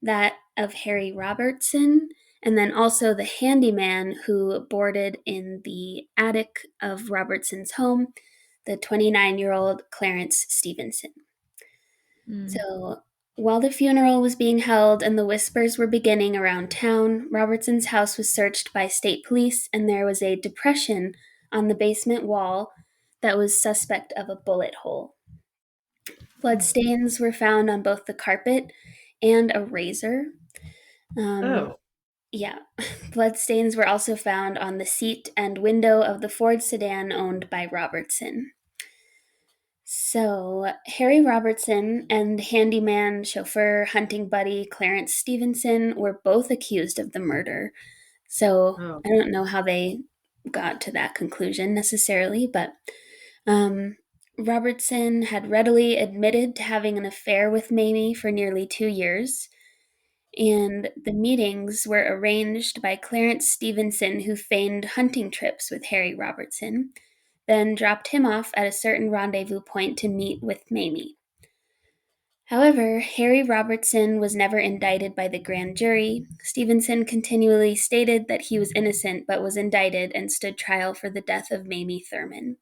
that of Harry Robertson, and then also the handyman who boarded in the attic of Robertson's home, the 29-year-old Clarence Stevenson. Mm. So, while the funeral was being held and the whispers were beginning around town, Robertson's house was searched by state police, and there was a depression on the basement wall that was suspect of a bullet hole. Bloodstains were found on both the carpet and a razor. Um, Oh. yeah, bloodstains were also found on the seat and window of the Ford sedan owned by Robertson. So, Harry Robertson and handyman, chauffeur, hunting buddy Clarence Stevenson were both accused of the murder. So, Oh. I don't know how they got to that conclusion necessarily, but um, Robertson had readily admitted to having an affair with Mamie for nearly 2 years, and the meetings were arranged by Clarence Stevenson, who feigned hunting trips with Harry Robertson, then dropped him off at a certain rendezvous point to meet with Mamie. However, Harry Robertson was never indicted by the grand jury. Stevenson continually stated that he was innocent but was indicted and stood trial for the death of Mamie Thurman.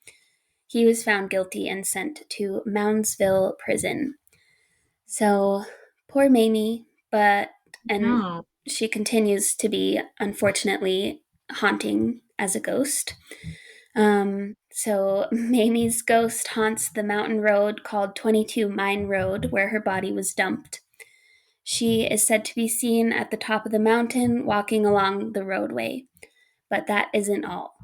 He was found guilty and sent to Moundsville Prison. So, poor Mamie, and No. she continues to be, unfortunately, haunting as a ghost. So Mamie's ghost haunts the mountain road called 22 Mine Road, where her body was dumped. She is said to be seen at the top of the mountain walking along the roadway, but that isn't all.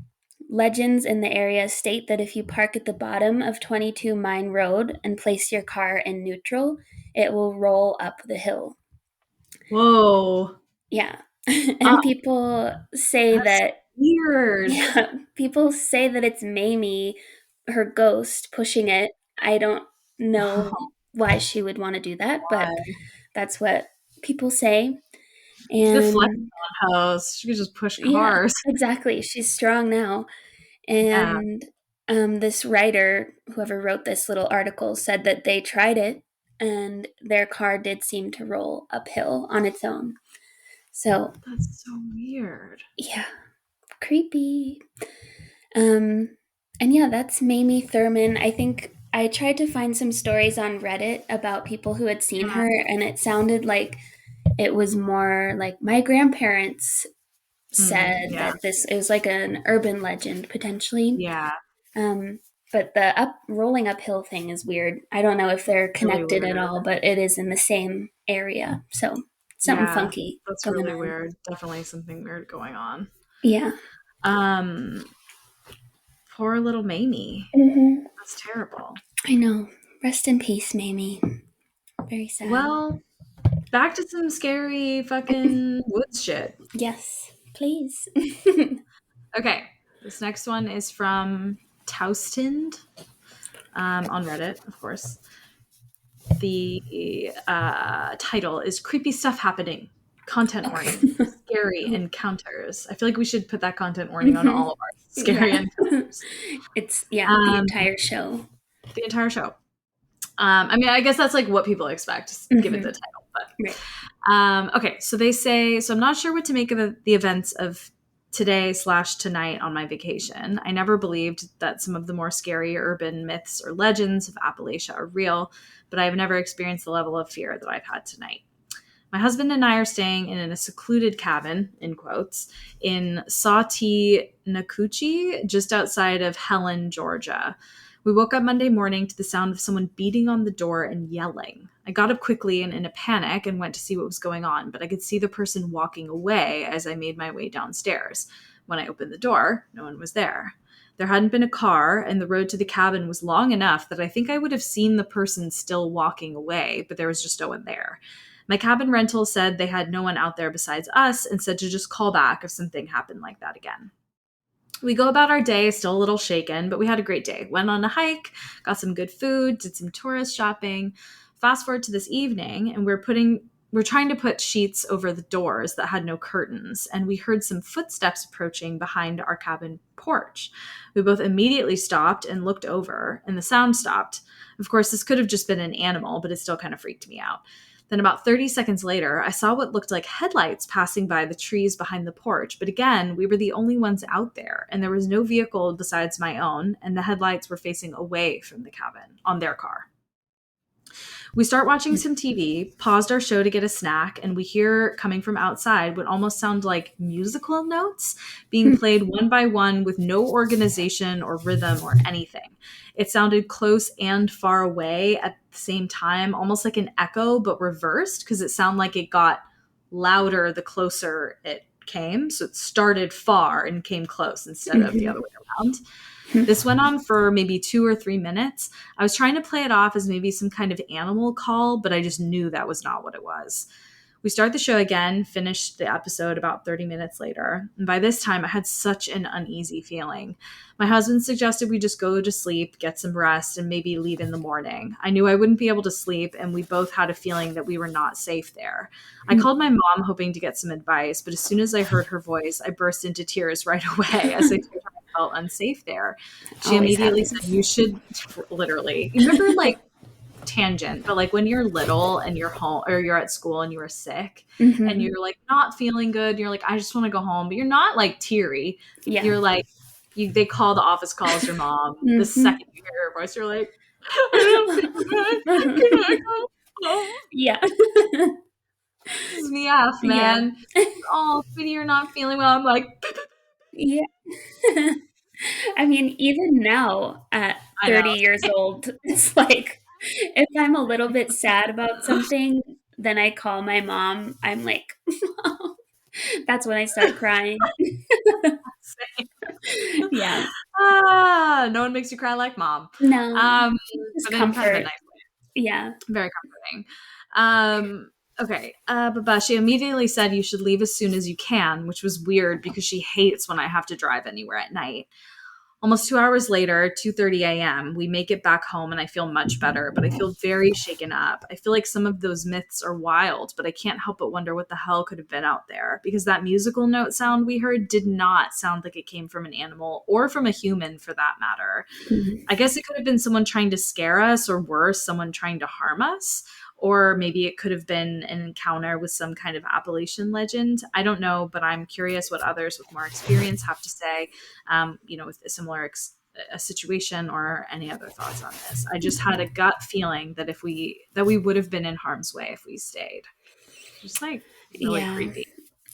Legends in the area state that if you park at the bottom of 22 Mine Road and place your car in neutral, it will roll up the hill. Whoa. Yeah. Uh, And people say that's that, weird. yeah, people say that it's Mamie, her ghost, pushing it. I don't know why she would want to do that, but Why? that's what people say. She's a flex And house. She could just push yeah, cars. exactly. She's strong now. Yeah. And this writer, whoever wrote this little article, said that they tried it and their car did seem to roll uphill on its own. So That's so weird. yeah, creepy. And yeah, that's Mamie Thurman. I think I tried to find some stories on Reddit about people who had seen her, and it sounded like it was more like my grandparents said Yeah. that it was like an urban legend potentially. Yeah. Um, but the rolling uphill thing is weird. I don't know if they're Really connected at weird. all, but it is in the same area, so something Yeah. funky That's going really on. weird. Definitely something weird going on. Yeah. Um, poor little Mamie. Mm-hmm. That's terrible. I know. Rest in peace, Mamie. Very sad. Well, back to some scary fucking woods shit. Yes, please. Okay. This next one is from Taustind on Reddit, of course. The title is Creepy Stuff Happening. Content warning. Scary encounters. I feel like we should put that content warning on all of our scary Yeah. encounters. It's, the Um, entire show. the entire show. I mean, I guess that's like what people expect, given the title. But Right. okay, so they say, so I'm not sure what to make of the events of today/tonight on my vacation. I never believed that some of the more scary urban myths or legends of Appalachia are real, but I've never experienced the level of fear that I've had tonight. My husband and I are staying in a secluded cabin, in quotes, in Sawtee Nakuchi, just outside of Helen, Georgia. We woke up Monday morning to the sound of someone beating on the door and yelling. I got up quickly and in a panic and went to see what was going on, but I could see the person walking away as I made my way downstairs. When I opened the door, no one was there. There hadn't been a car, and the road to the cabin was long enough that I think I would have seen the person still walking away, but there was just no one there. My cabin rental said they had no one out there besides us and said to just call back if something happened like that again. We go about our day still a little shaken, but we had a great day. Went on a hike, got some good food, did some tourist shopping. Fast forward to this evening, and we're trying to put sheets over the doors that had no curtains, and we heard some footsteps approaching behind our cabin porch. We both immediately stopped and looked over, and the sound stopped. Of course, this could have just been an animal, but it still kind of freaked me out. Then, about 30 seconds later, I saw what looked like headlights passing by the trees behind the porch. But again, we were the only ones out there, and there was no vehicle besides my own, and the headlights were facing away from the cabin on their car. We start watching some TV, paused our show to get a snack, and we hear coming from outside what almost sound like musical notes being played one by one with no organization or rhythm or anything. It sounded close and far away at the same time, almost like an echo, but reversed, because it sounded like it got louder the closer it came. So it started far and came close instead of the other way around. This went on for maybe 2 or 3 minutes. I was trying to play it off as maybe some kind of animal call, but I just knew that was not what it was. We start the show again, finished the episode about 30 minutes later. And by this time, I had such an uneasy feeling. My husband suggested we just go to sleep, get some rest, and maybe leave in the morning. I knew I wouldn't be able to sleep, and we both had a feeling that we were not safe there. I called my mom hoping to get some advice, but as soon as I heard her voice, I burst into tears right away as I told her I felt unsafe there. She Always immediately happens. said, you should, literally, you remember like, tangent, but like when you're little and you're home or you're at school and you are sick and you're like not feeling good, you're like, I just want to go home, but you're not like teary. Yeah. You're like, they call the office calls your mom. The second you hear her voice, you're like, I don't feel good. Can I go home? Yeah. This is me off, man. Yeah. Oh, sweetie, you're not feeling well. I'm like, Yeah. I mean, even now at I 30 know. years old, it's like if I'm a little bit sad about something, then I call my mom. I'm like, that's when I start crying. Yeah. No one makes you cry like mom. No, just But in kind of a comfort. nice way. Yeah. Very comforting. Okay. But she immediately said you should leave as soon as you can, which was weird because she hates when I have to drive anywhere at night. Almost 2 hours later, 2:30 a.m., we make it back home and I feel much better, but I feel very shaken up. I feel like some of those myths are wild, but I can't help but wonder what the hell could have been out there, because that musical note sound we heard did not sound like it came from an animal or from a human for that matter. I guess it could have been someone trying to scare us, or worse, someone trying to harm us. Or maybe it could have been an encounter with some kind of Appalachian legend. I don't know, but I'm curious what others with more experience have to say, with a similar a situation, or any other thoughts on this. I just had a gut feeling that we would have been in harm's way if we stayed. Just like really Yeah. creepy.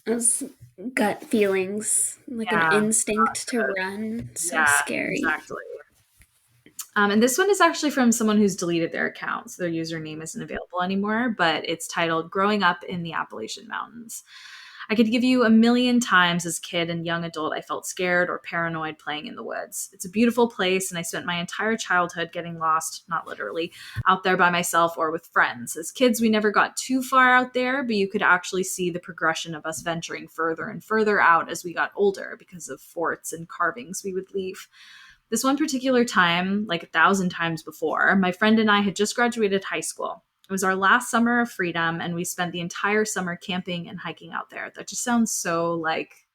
Those gut feelings, like an Yeah, not instinct to good. run. So Yeah, scary. exactly. And this one is actually from someone who's deleted their account, so their username isn't available anymore, but it's titled Growing Up in the Appalachian Mountains. I could give you a million times as kid and young adult I felt scared or paranoid playing in the woods. It's a beautiful place, and I spent my entire childhood getting lost, not literally, out there by myself or with friends. As kids, we never got too far out there, but you could actually see the progression of us venturing further and further out as we got older because of forts and carvings we would leave. This one particular time, like 1,000 times before, my friend and I had just graduated high school. It was our last summer of freedom, and we spent the entire summer camping and hiking out there. That just sounds so like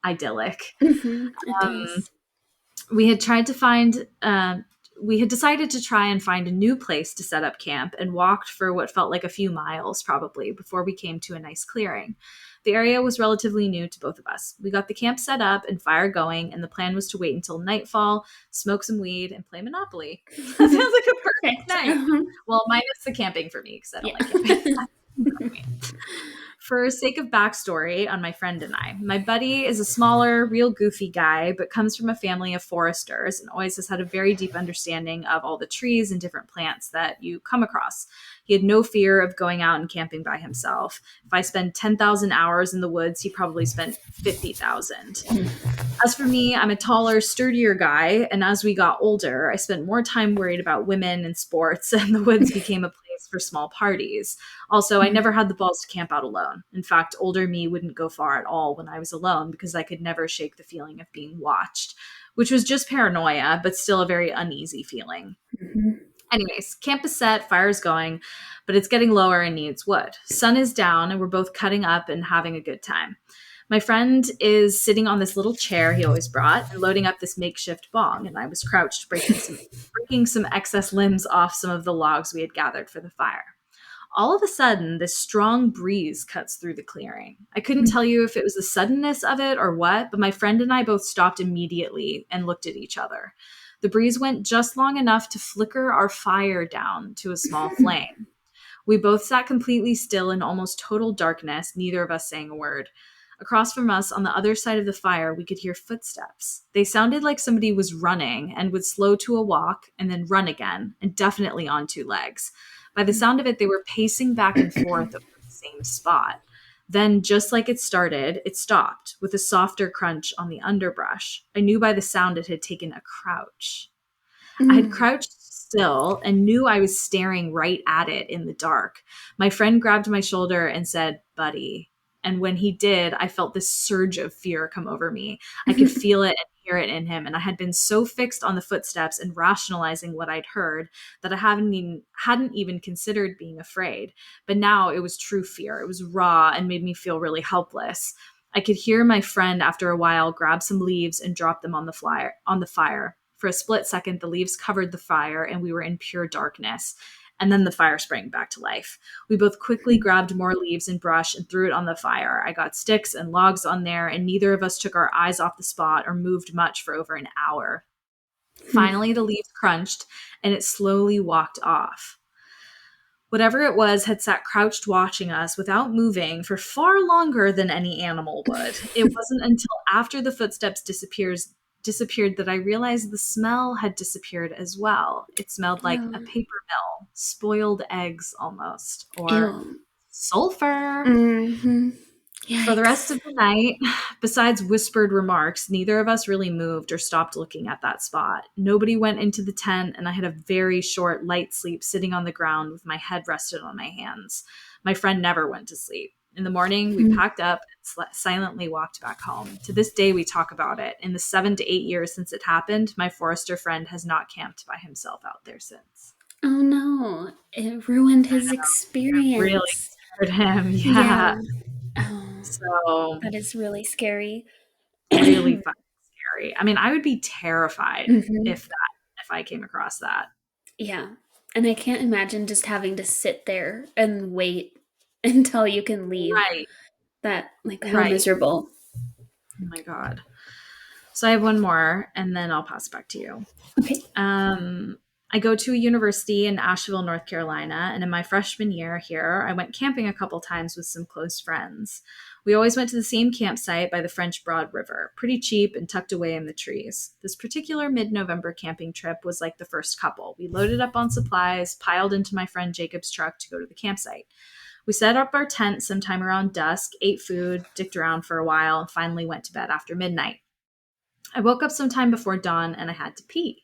idyllic. It Um, does. we had tried to find we had decided to try and find a new place to set up camp, and walked for what felt like a few miles probably before we came to a nice clearing. The area was relatively new to both of us. We got the camp set up and fire going, and the plan was to wait until nightfall, smoke some weed, and play Monopoly. That sounds like a perfect night. Well, minus the camping for me, because I don't like camping. For sake of backstory on my friend and I, my buddy is a smaller, real goofy guy, but comes from a family of foresters and always has had a very deep understanding of all the trees and different plants that you come across. He had no fear of going out and camping by himself. If I spend 10,000 hours in the woods, he probably spent 50,000. As for me, I'm a taller, sturdier guy, and as we got older, I spent more time worried about women and sports, and the woods became a place for small parties. Also, I never had the balls to camp out alone. In fact, older me wouldn't go far at all when I was alone, because I could never shake the feeling of being watched, which was just paranoia, but still a very uneasy feeling. Anyways, camp is set, fire's going, but it's getting lower and needs wood. Sun is down, and we're both cutting up and having a good time. My friend is sitting on this little chair he always brought and loading up this makeshift bong, and I was crouched, breaking some excess limbs off some of the logs we had gathered for the fire. All of a sudden, this strong breeze cuts through the clearing. I couldn't tell you if it was the suddenness of it or what, but my friend and I both stopped immediately and looked at each other. The breeze went just long enough to flicker our fire down to a small flame. We both sat completely still in almost total darkness, neither of us saying a word. Across from us, on the other side of the fire, we could hear footsteps. They sounded like somebody was running and would slow to a walk and then run again, and definitely on two legs. By the sound of it, they were pacing back and forth over the same spot. Then, just like it started, it stopped with a softer crunch on the underbrush. I knew by the sound it had taken a crouch. I had crouched still and knew I was staring right at it in the dark. My friend grabbed my shoulder and said, "Buddy." And when he did, I felt this surge of fear come over me. I could feel it and hear it in him. And I had been so fixed on the footsteps and rationalizing what I'd heard that I hadn't even considered being afraid. But now it was true fear. It was raw and made me feel really helpless. I could hear my friend after a while grab some leaves and drop them on the fire. For a split second, the leaves covered the fire and we were in pure darkness. And then the fire sprang back to life. We both quickly grabbed more leaves and brush and threw it on the fire. I got sticks and logs on there, and neither of us took our eyes off the spot or moved much for over an hour. Finally, the leaves crunched and it slowly walked off. Whatever it was had sat crouched watching us without moving for far longer than any animal would. It wasn't until after the footsteps disappeared that I realized the smell had disappeared as well. It smelled like a paper mill, spoiled eggs almost, or Ew. sulfur. For the rest Yikes. of the night, besides whispered remarks, neither of us really moved or stopped looking at that spot. Nobody went into the tent, and I had a very short, light sleep sitting on the ground with my head rested on my hands. My friend never went to sleep. In the morning, we packed up and silently walked back home. To this day, we talk about it. In the 7 to 8 years since it happened, my forester friend has not camped by himself out there since. Oh no, it ruined his It really experience. scared him. Yeah. Yeah. Oh, So that is really scary. really fucking scary. I mean, I would be terrified Hmm. if I came across that. Yeah. And I can't imagine just having to sit there and wait until you can leave. Right. That, like, how Right. miserable. Oh my god. So I have one more, and then I'll pass it back to you. Okay. I go to a university in Asheville, North Carolina, and in my freshman year here, I went camping a couple times with some close friends. We always went to the same campsite by the French Broad River, pretty cheap and tucked away in the trees. This particular mid November camping trip was like the first couple. We loaded up on supplies, piled into my friend Jacob's truck to go to the campsite. We set up our tent sometime around dusk, ate food, dicked around for a while, and finally went to bed after midnight. I woke up sometime before dawn and I had to pee.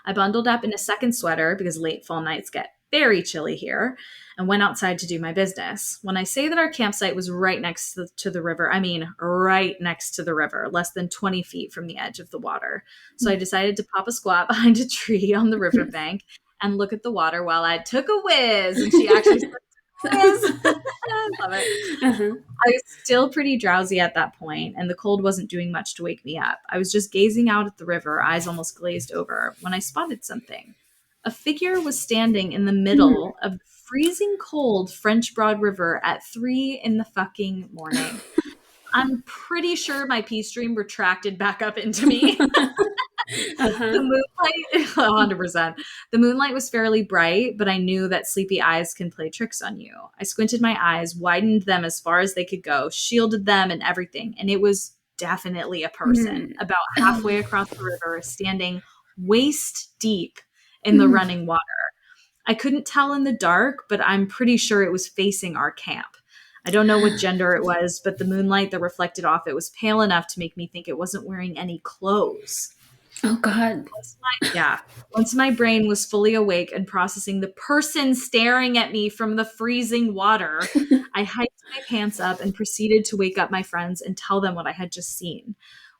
I bundled up in a second sweater because late fall nights get very chilly here and went outside to do my business. When I say that our campsite was right next to the river, I mean right next to the river, less than 20 feet from the edge of the water. So I decided to pop a squat behind a tree on the riverbank and look at the water while I took a whiz. And she actually said, whiz. I love it. Uh-huh. I was still pretty drowsy at that point, and the cold wasn't doing much to wake me up. I was just gazing out at the river, eyes almost glazed over, when I spotted something. A figure was standing in the middle of the freezing cold French Broad River at 3 in the fucking morning. I'm pretty sure my pee stream retracted back up into me. Uh-huh. The moonlight, 100%. The moonlight was fairly bright, but I knew that sleepy eyes can play tricks on you. I squinted my eyes, widened them as far as they could go, shielded them and everything, and it was definitely a person Mm. about halfway Oh. across the river, standing waist deep in the Mm. running water. I couldn't tell in the dark, but I'm pretty sure it was facing our camp. I don't know what gender it was, but the moonlight that reflected off it was pale enough to make me think it wasn't wearing any clothes. Oh God. Once my brain was fully awake and processing the person staring at me from the freezing water, I hiked my pants up and proceeded to wake up my friends and tell them what I had just seen.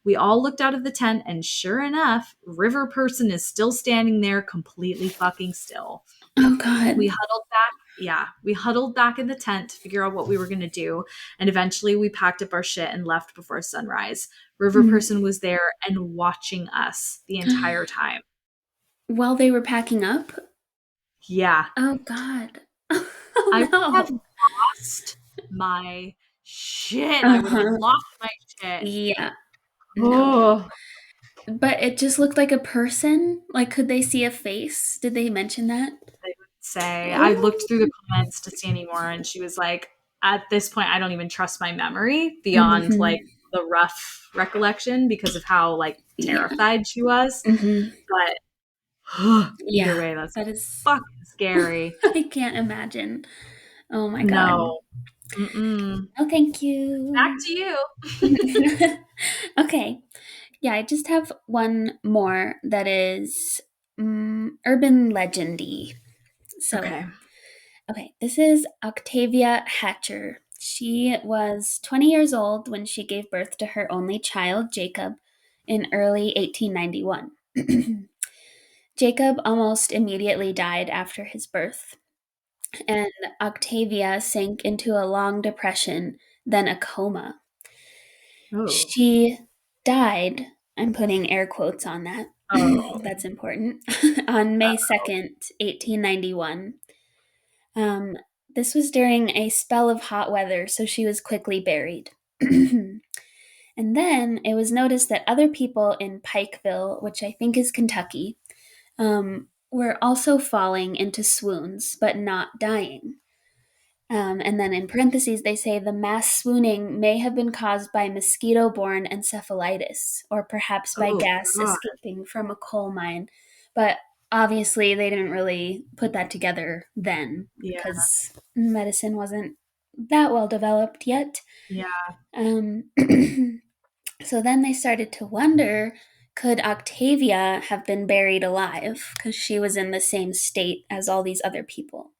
We all looked out of the tent, and sure enough, River Person is still standing there completely fucking still. Oh God. We huddled back. Yeah, we huddled back in the tent to figure out what we were going to do. And eventually we packed up our shit and left before sunrise. River Mm. Person was there and watching us the entire time. While they were packing up? Yeah. Oh God. I Oh would have no. lost my shit. I would have Uh-huh. lost my shit. Yeah. No. Oh, But it just looked like a person? Like, could they see a face? Did they mention that? I would say. I looked Oh. through the comments to see anymore, and she was like, at this point, I don't even trust my memory beyond Mhm. like the rough recollection because of how like Yeah. terrified she was. Mhm. But either Yeah. way, that's That is fucking scary. I can't imagine. Oh my God. No. Mm-mm. Oh, thank Back you. to you. Okay. Yeah, I just have one more that is urban legendy. So, Okay. okay, this is Octavia Hatcher. She was 20 years old when she gave birth to her only child, Jacob, in early 1891. Jacob almost immediately died after his birth, and Octavia sank into a long depression, then a coma. Oh. She died, I'm putting air quotes on that. Oh. That's important. On May 2nd, 1891. Um, this was during a spell of hot weather, so she was quickly buried. And then it was noticed that other people in Pikeville, which I think is Kentucky, were also falling into swoons, but not dying. And then in parentheses, they say the mass swooning may have been caused by mosquito borne encephalitis, or perhaps by Oh gas God. escaping from a coal mine. But obviously, they didn't really put that together then Yeah. because medicine wasn't that well developed yet. Yeah. Um, so then they started to wonder, could Octavia have been buried alive because she was in the same state as all these other people?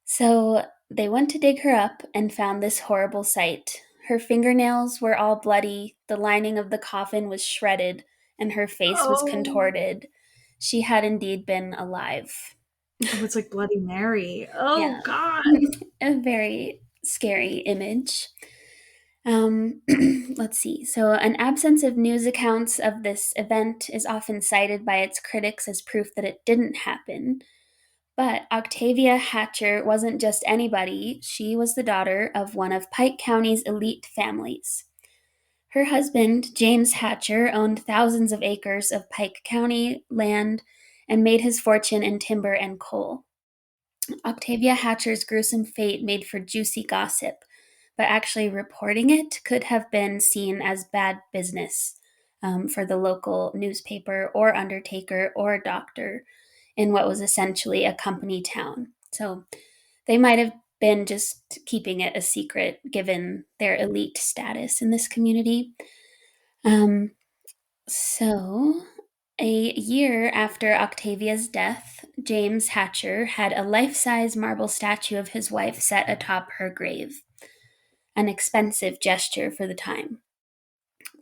So they went to dig her up and found this horrible sight. Her fingernails were all bloody, the lining of the coffin was shredded, and her face was Oh, contorted. She had indeed been alive. oh, it's like Bloody Mary. Oh Yeah, God. a very scary image. Let's see. So, an absence of news accounts of this event is often cited by its critics as proof that it didn't happen. But Octavia Hatcher wasn't just anybody, she was the daughter of one of Pike County's elite families. Her husband, James Hatcher, owned thousands of acres of Pike County land and made his fortune in timber and coal. Octavia Hatcher's gruesome fate made for juicy gossip, but actually reporting it could have been seen as bad business for the local newspaper or undertaker or doctor in what was essentially a company town. So they might have been just keeping it a secret given their elite status in this community. Um, so, a year after Octavia's death, James Hatcher had a life size marble statue of his wife set atop her grave, an expensive gesture for the time.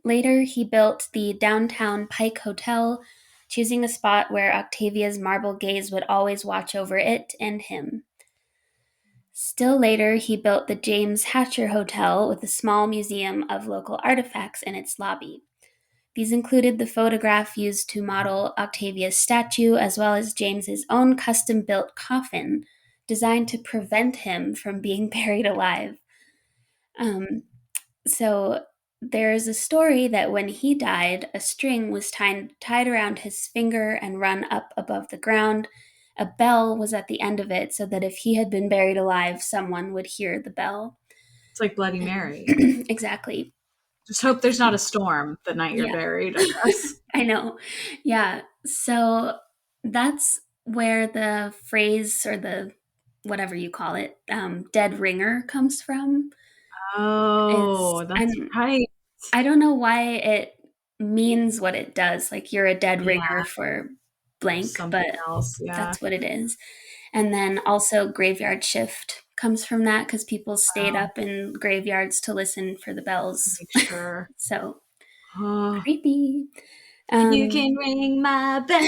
Later, he built the downtown Pike Hotel, choosing a spot where Octavia's marble gaze would always watch over it and him. Still later, he built the James Hatcher Hotel with a small museum of local artifacts in its lobby. These included the photograph used to model Octavia's statue, as well as James's own custom-built coffin, designed to prevent him from being buried alive. So there's a story that when he died, a string was tied around his finger and run up above the ground. A bell was at the end of it, so that if he had been buried alive, someone would hear the bell. It's like Bloody And Mary. exactly. Just hope there's not a storm the night you're Yeah. buried, I guess. I know. Yeah. So that's where the phrase or the whatever you call it, dead ringer comes from. Is Oh, that's and right. I don't know why it means what it does. Like you're a dead Yeah, ringer for blank, something but else. Yeah. that's what it is. And then also graveyard shift comes from that because people stayed Wow. up in graveyards to listen for the bells. Make sure. So Oh, creepy. you can Um, ring my bell,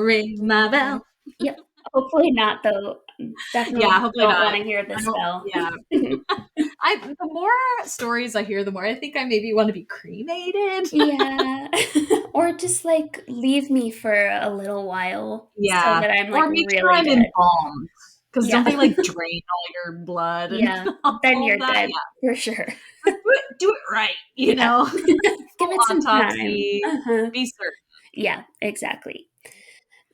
ring my bell. yep. Hopefully not, though. Yeah, Definitely hopefully don't not. want to hear the I don't. spell. Yeah, the more stories I hear, the more I think I maybe want to be cremated. Yeah. Or just like leave me for a little while so Yeah, that I'm like or make sure really I'm dead. embalmed. Because don't Yeah. they like drain all your blood and Yeah. Then all you're that? dead Yeah, for sure. do it right. Yeah. Give Full it some time. autopsy. Uh-huh. Be certain. Yeah, exactly.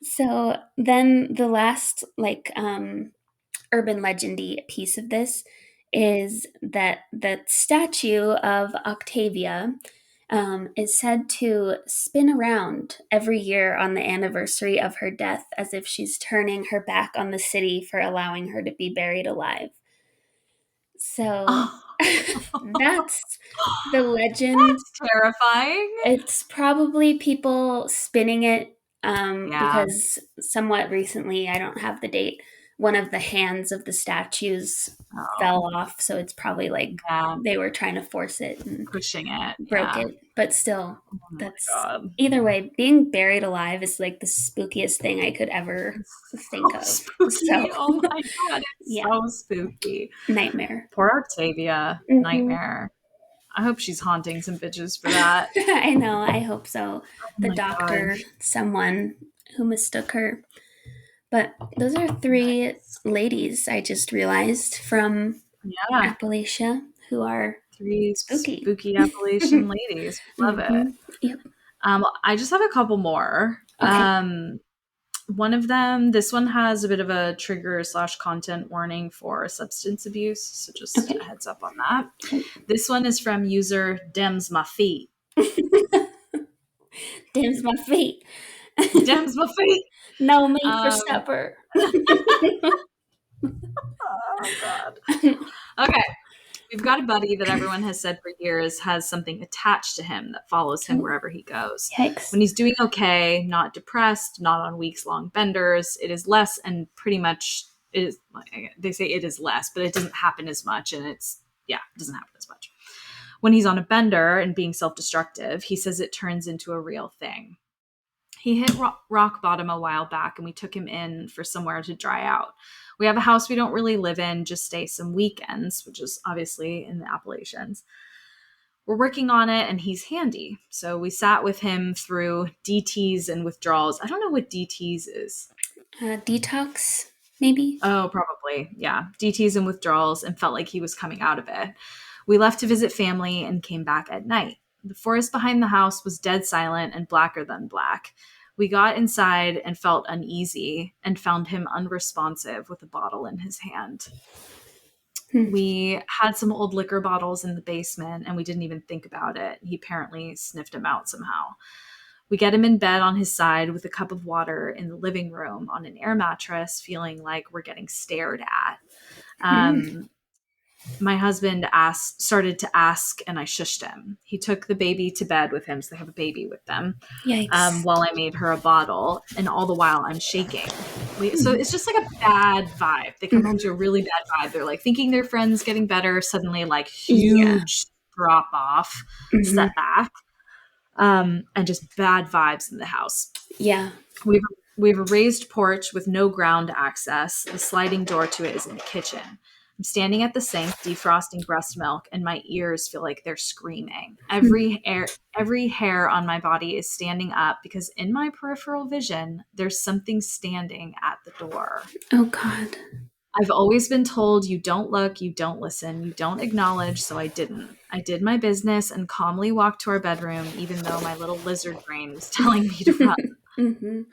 So then the last urban legendy piece of this is that the statue of Octavia is said to spin around every year on the anniversary of her death as if she's turning her back on the city for allowing her to be buried alive. So Oh, that's the legend. that's terrifying. It's probably people spinning it Yeah. because somewhat recently, I don't have the date, one of the hands of the statues Oh, fell off. So it's probably like yeah. they were trying to force it and Pushing it. broke Yeah. it. But still, Oh my that's God. either way, being buried alive is like the spookiest thing I could ever think So of. spooky. So, Oh my God. It's yeah, so spooky. nightmare. Poor Octavia. Hmm. Nightmare. I hope she's haunting some bitches for that. I know, I hope so. Oh The my God. doctor, someone who mistook her. But those are three Nice. ladies I just realized from Yeah. Appalachia who are Three spooky. spooky Appalachian ladies. Love it. Hmm. Yep. I just have a couple more. Okay. One of them, this one has a bit of a trigger slash content warning for substance abuse. So just a Okay. heads up on that. This one is from user Dems My Feet. Dims my feet. Dems My Feet. No meat for Um, supper. oh God. Okay. We've got a buddy that everyone has said for years has something attached to him that follows him wherever he goes. Yikes. When he's doing okay, not depressed, not on weeks-long benders, it is less, and pretty much it is, they say it is less, but it doesn't happen as much, and it doesn't happen as much. When he's on a bender and being self-destructive, he says it turns into a real thing. He hit rock bottom a while back, and we took him in for somewhere to dry out. We have a house we don't really live in, just stay some weekends, which is obviously in the Appalachians. We're working on it, and he's handy. So we sat with him through DTs and withdrawals. I don't know what DTs is. Detox, maybe? Oh, probably. Yeah. DTs and withdrawals, and felt like he was coming out of it. We left to visit family and came back at night. The forest behind the house was dead silent and blacker than black. We got inside and felt uneasy and found him unresponsive with a bottle in his hand. We had some old liquor bottles in the basement, and we didn't even think about it. He apparently sniffed them out somehow. We get him in bed on his side with a cup of water in the living room on an air mattress, feeling like we're getting stared at. My husband started to ask, and I shushed him. He took the baby to bed with him, so they have a baby with them, while I made her a bottle, and all the while I'm shaking. So it's just like a bad vibe. They come home to a really bad vibe. They're like thinking their friend's getting better, suddenly like huge drop off, setback, and just bad vibes in the house. Yeah. We have a raised porch with no ground access. The sliding door to it is in the kitchen. I'm standing at the sink, defrosting breast milk, and my ears feel like they're screaming. Every hair on my body is standing up because in my peripheral vision, there's something standing at the door. Oh, God. I've always been told you don't look, you don't listen, you don't acknowledge, so I didn't. I did my business and calmly walked to our bedroom, even though my little lizard brain was telling me to run.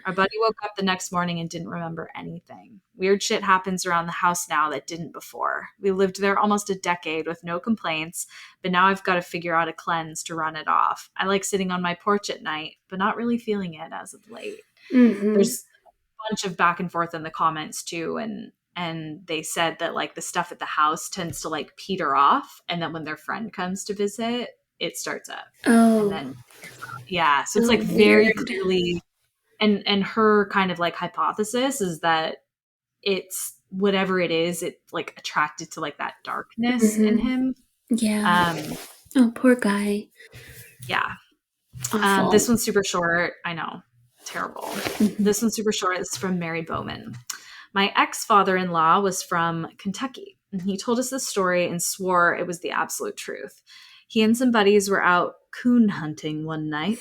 Our buddy woke up the next morning and didn't remember anything. Weird shit happens around the house now that didn't before. We lived there almost a decade with no complaints, but now I've got to figure out a cleanse to run it off. I like sitting on my porch at night, but not really feeling it as of late. There's a bunch of back and forth in the comments too, and they said that like the stuff at the house tends to like peter off, and then when their friend comes to visit, it starts up. Oh. And then so it's like very clearly. And her kind of like hypothesis is that it's whatever it is, it like attracted to like that darkness in him. Yeah. Oh, poor guy. Yeah. Awful. This one's super short. I know. Terrible. This one's super short. It's from Mary Bowman. My ex-father-in-law was from Kentucky, and he told us this story and swore it was the absolute truth. He and some buddies were out coon hunting one night.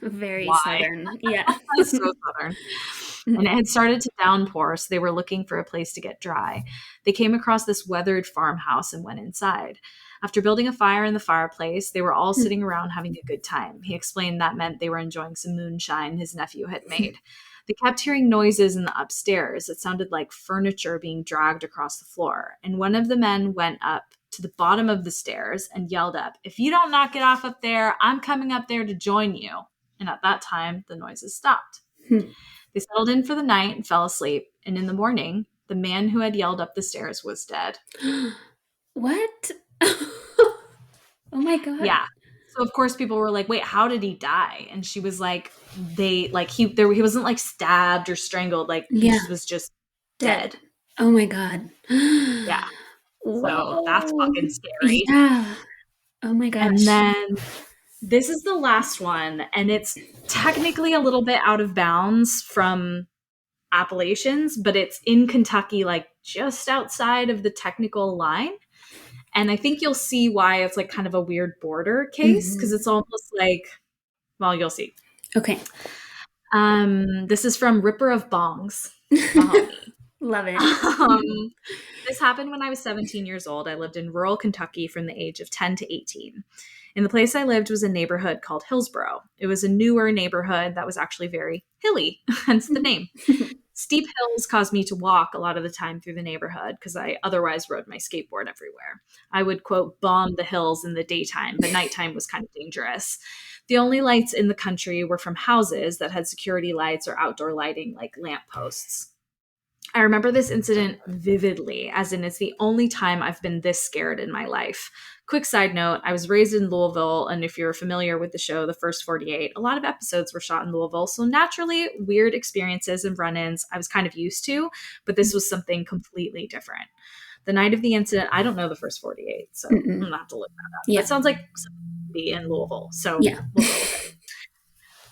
Very southern. Yeah. So southern. And it had started to downpour, so they were looking for a place to get dry. They came across this weathered farmhouse and went inside. After building a fire in the fireplace, they were all sitting around having a good time. He explained that meant they were enjoying some moonshine his nephew had made. They kept hearing noises in the upstairs. It sounded like furniture being dragged across the floor. And one of the men went up to the bottom of the stairs and yelled up, "If you don't knock it off up there, I'm coming up there to join you." And at that time, the noises stopped. They settled in for the night and fell asleep. And in the morning, the man who had yelled up the stairs was dead. What? Oh my God. Yeah. So of course people were like, "Wait, how did he die?" And she was like, he wasn't like stabbed or strangled, like he was just dead. Oh my God. Yeah. Whoa. So that's fucking scary. Yeah. Oh my gosh. And then this is the last one, and it's technically a little bit out of bounds from Appalachians, but it's in Kentucky, like just outside of the technical line. And I think you'll see why it's like kind of a weird border case, because it's almost like, well, you'll see. Okay. This is from Ripper of Bongs. Love it. This happened when I was 17 years old. I lived in rural Kentucky from the age of 10 to 18. And the place I lived was a neighborhood called Hillsboro. It was a newer neighborhood that was actually very hilly, hence the name. Steep hills caused me to walk a lot of the time through the neighborhood because I otherwise rode my skateboard everywhere. I would, quote, bomb the hills in the daytime, but nighttime was kind of dangerous. The only lights in the country were from houses that had security lights or outdoor lighting like lampposts. I remember this incident vividly, as in it's the only time I've been this scared in my life. Quick side note, I was raised in Louisville, and if you're familiar with the show, The First 48, a lot of episodes were shot in Louisville, so naturally, weird experiences and run-ins I was kind of used to, but this was something completely different. The night of the incident, I don't know The First 48, so I'm Mm-mm. going to have to look that up. Yeah. That sounds like something to be in Louisville, so Yeah. we'll go with it.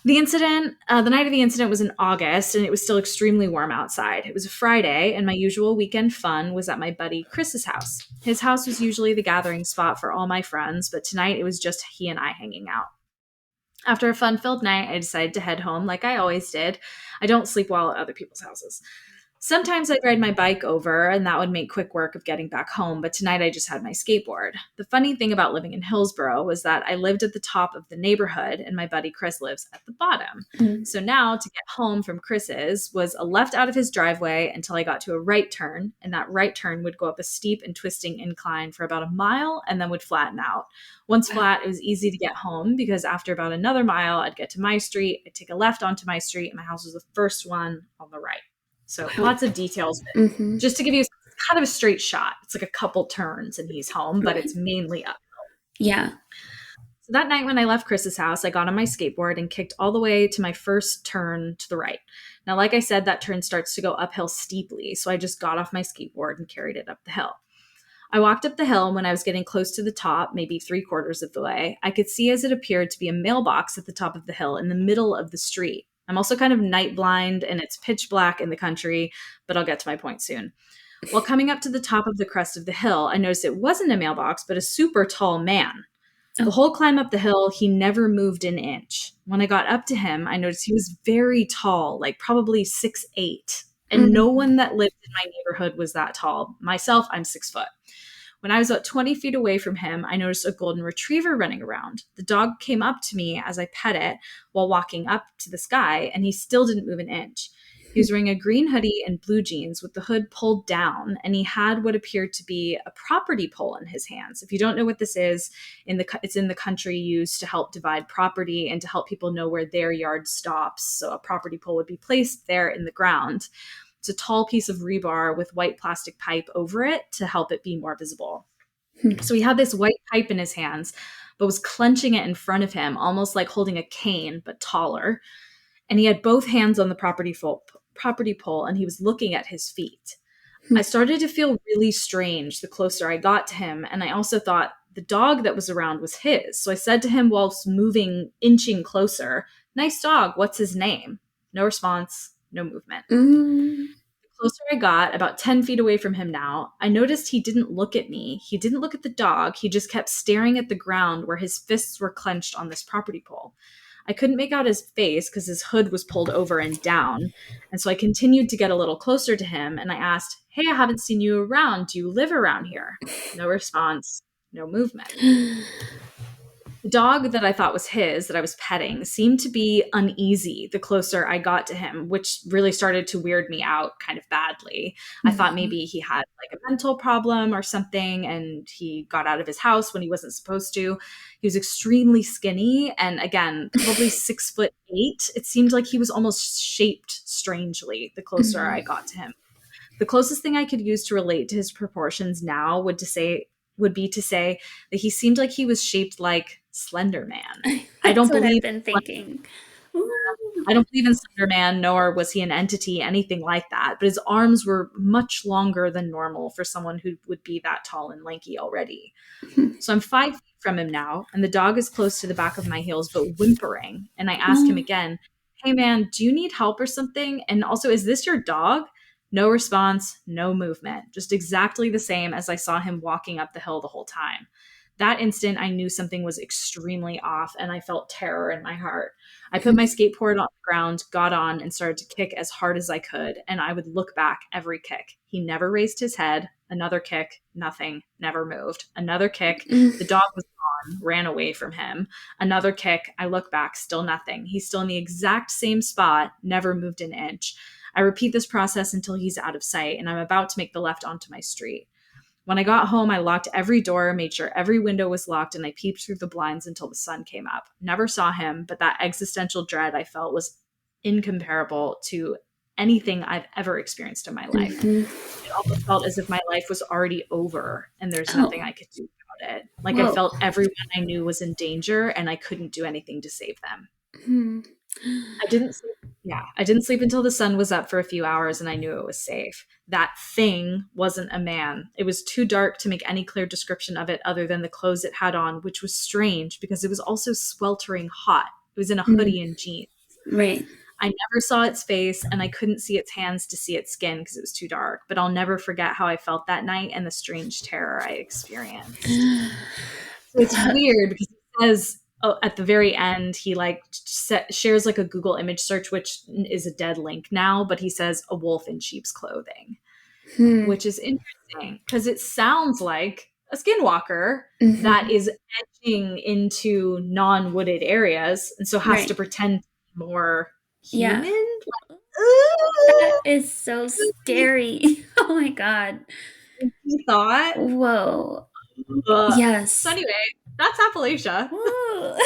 The night of the incident was in August, and it was still extremely warm outside. It was a Friday, and my usual weekend fun was at my buddy Chris's house. His house was usually the gathering spot for all my friends, but tonight it was just he and I hanging out. After a fun-filled night, I decided to head home like I always did. I don't sleep well at other people's houses. Sometimes I'd ride my bike over, and that would make quick work of getting back home, but tonight I just had my skateboard. The funny thing about living in Hillsboro was that I lived at the top of the neighborhood, and my buddy Chris lives at the bottom. Mm. So now, to get home from Chris's was a left out of his driveway until I got to a right turn, and that right turn would go up a steep and twisting incline for about a mile and then would flatten out. Once flat, it was easy to get home because after about another mile, I'd get to my street, I'd take a left onto my street, and my house was the first one on the right. So lots of details, but Mm-hmm. just to give you kind of a straight shot. It's like a couple turns and he's home, but it's mainly up. Yeah. So that night when I left Chris's house, I got on my skateboard and kicked all the way to my first turn to the right. Now, like I said, that turn starts to go uphill steeply, so I just got off my skateboard and carried it up the hill. I walked up the hill, and when I was getting close to the top, maybe 3/4 of the way, I could see as it appeared to be a mailbox at the top of the hill in the middle of the street. I'm also kind of night blind, and it's pitch black in the country, but I'll get to my point soon. While coming up to the top of the crest of the hill, I noticed it wasn't a mailbox, but a super tall man. The whole climb up the hill, he never moved an inch. When I got up to him, I noticed he was very tall, like probably 6'8". And no one that lived in my neighborhood was that tall. Myself, I'm 6 foot. When I was about 20 feet away from him, I noticed a golden retriever running around. The dog came up to me as I pet it while walking up to the sky, and he still didn't move an inch. He was wearing a green hoodie and blue jeans with the hood pulled down, and he had what appeared to be a property pole in his hands. If you don't know what this is, it's in the country used to help divide property and to help people know where their yard stops. So a property pole would be placed there in the ground. It's a tall piece of rebar with white plastic pipe over it to help it be more visible. So he had this white pipe in his hands, but was clenching it in front of him, almost like holding a cane, but taller. And he had both hands on the property pole, and he was looking at his feet. I started to feel really strange the closer I got to him, and I also thought the dog that was around was his. So I said to him whilst inching closer, "Nice dog, what's his name?" No response, no movement. The closer I got, about 10 feet away from him now, I noticed he didn't look at me. He didn't look at the dog. He just kept staring at the ground where his fists were clenched on this property pole. I couldn't make out his face because his hood was pulled over and down. And so I continued to get a little closer to him, and I asked, "Hey, I haven't seen you around. Do you live around here?" No response, no movement. The dog that I thought was his, that I was petting, seemed to be uneasy the closer I got to him, which really started to weird me out kind of badly. I thought maybe he had like a mental problem or something, and he got out of his house when he wasn't supposed to. He was extremely skinny, and again, probably 6'8". It seemed like he was almost shaped strangely the closer I got to him. The closest thing I could use to relate to his proportions now would be to say that he seemed like he was shaped like Slender Man. I don't That's what believe I've been thinking. I don't believe in Slender Man, nor was he an entity, anything like that. But his arms were much longer than normal for someone who would be that tall and lanky already. So I'm 5 feet from him now, and the dog is close to the back of my heels, but whimpering. And I ask him again, "Hey man, do you need help or something? And also, is this your dog?" No response, no movement, just exactly the same as I saw him walking up the hill the whole time. That instant, I knew something was extremely off, and I felt terror in my heart. I put my skateboard on the ground, got on, and started to kick as hard as I could, and I would look back every kick. He never raised his head. Another kick, nothing, never moved. Another kick, the dog was gone, ran away from him. Another kick, I look back, still nothing. He's still in the exact same spot, never moved an inch. I repeat this process until he's out of sight, and I'm about to make the left onto my street. When I got home, I locked every door, made sure every window was locked, and I peeped through the blinds until the sun came up. Never saw him, but that existential dread I felt was incomparable to anything I've ever experienced in my life. Mm-hmm. It almost felt as if my life was already over and there's nothing Oh, I could do about it. Like I whoa. felt everyone I knew was in danger and I couldn't do anything to save them. Hmm. I didn't sleep. Yeah, I didn't sleep until the sun was up for a few hours and I knew it was safe. That thing wasn't a man. It was too dark to make any clear description of it other than the clothes it had on, which was strange because it was also sweltering hot. It was in a hoodie and jeans. Right. I never saw its face and I couldn't see its hands to see its skin because it was too dark, but I'll never forget how I felt that night and the strange terror I experienced. So it's weird because it says at the very end, he like shares like a Google image search, which is a dead link now, but he says a wolf in sheep's clothing, Hmm. which is interesting because it sounds like a skinwalker Mm-hmm. that is edging into non-wooded areas and so has Right. to pretend more Yeah. human. That is so scary. Oh my God. He thought. Whoa. Ugh. So Yes. anyway, that's Appalachia. Woo.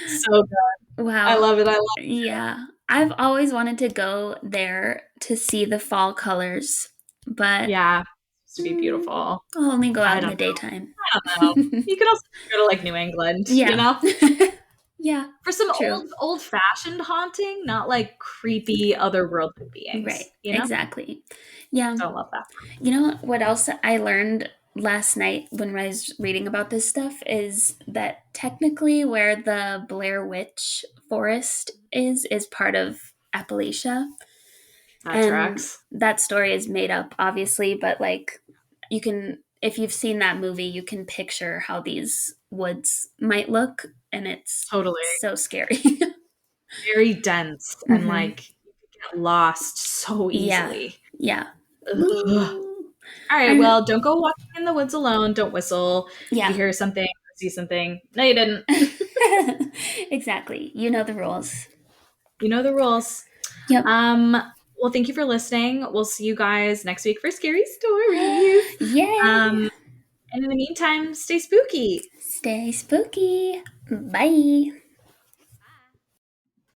So good. I Wow. love it. I love Yeah. I've always wanted to go there to see the fall colors, it. but Yeah. It's supposed to be mm, beautiful. I'll only go I out in the don't know. daytime. I don't know. You could also go to like New England, you Yeah. know? Yeah. For some True. old fashioned haunting, not like creepy otherworldly Right. beings, you know? Exactly. Yeah. Don't love that. You know what else I learned last night when I was reading about this stuff is that technically where the Blair Witch Forest is part of Appalachia. That And tracks. that story is made up, obviously, but like you can, if you've seen that movie, you can picture how these woods might look, and it's Totally. so scary. Very dense and Hmm. like you could get lost so Yeah. easily. Yeah. Ugh. Ooh. All right, I, well, don't go walking in the woods alone. Don't whistle. If you yeah. hear something, see something. No, you didn't. Exactly. You know the rules. You know the rules. Yep. Um, well, thank you for listening. We'll see you guys next week for scary stories. Yay. And in the meantime, stay spooky. Stay spooky. Bye.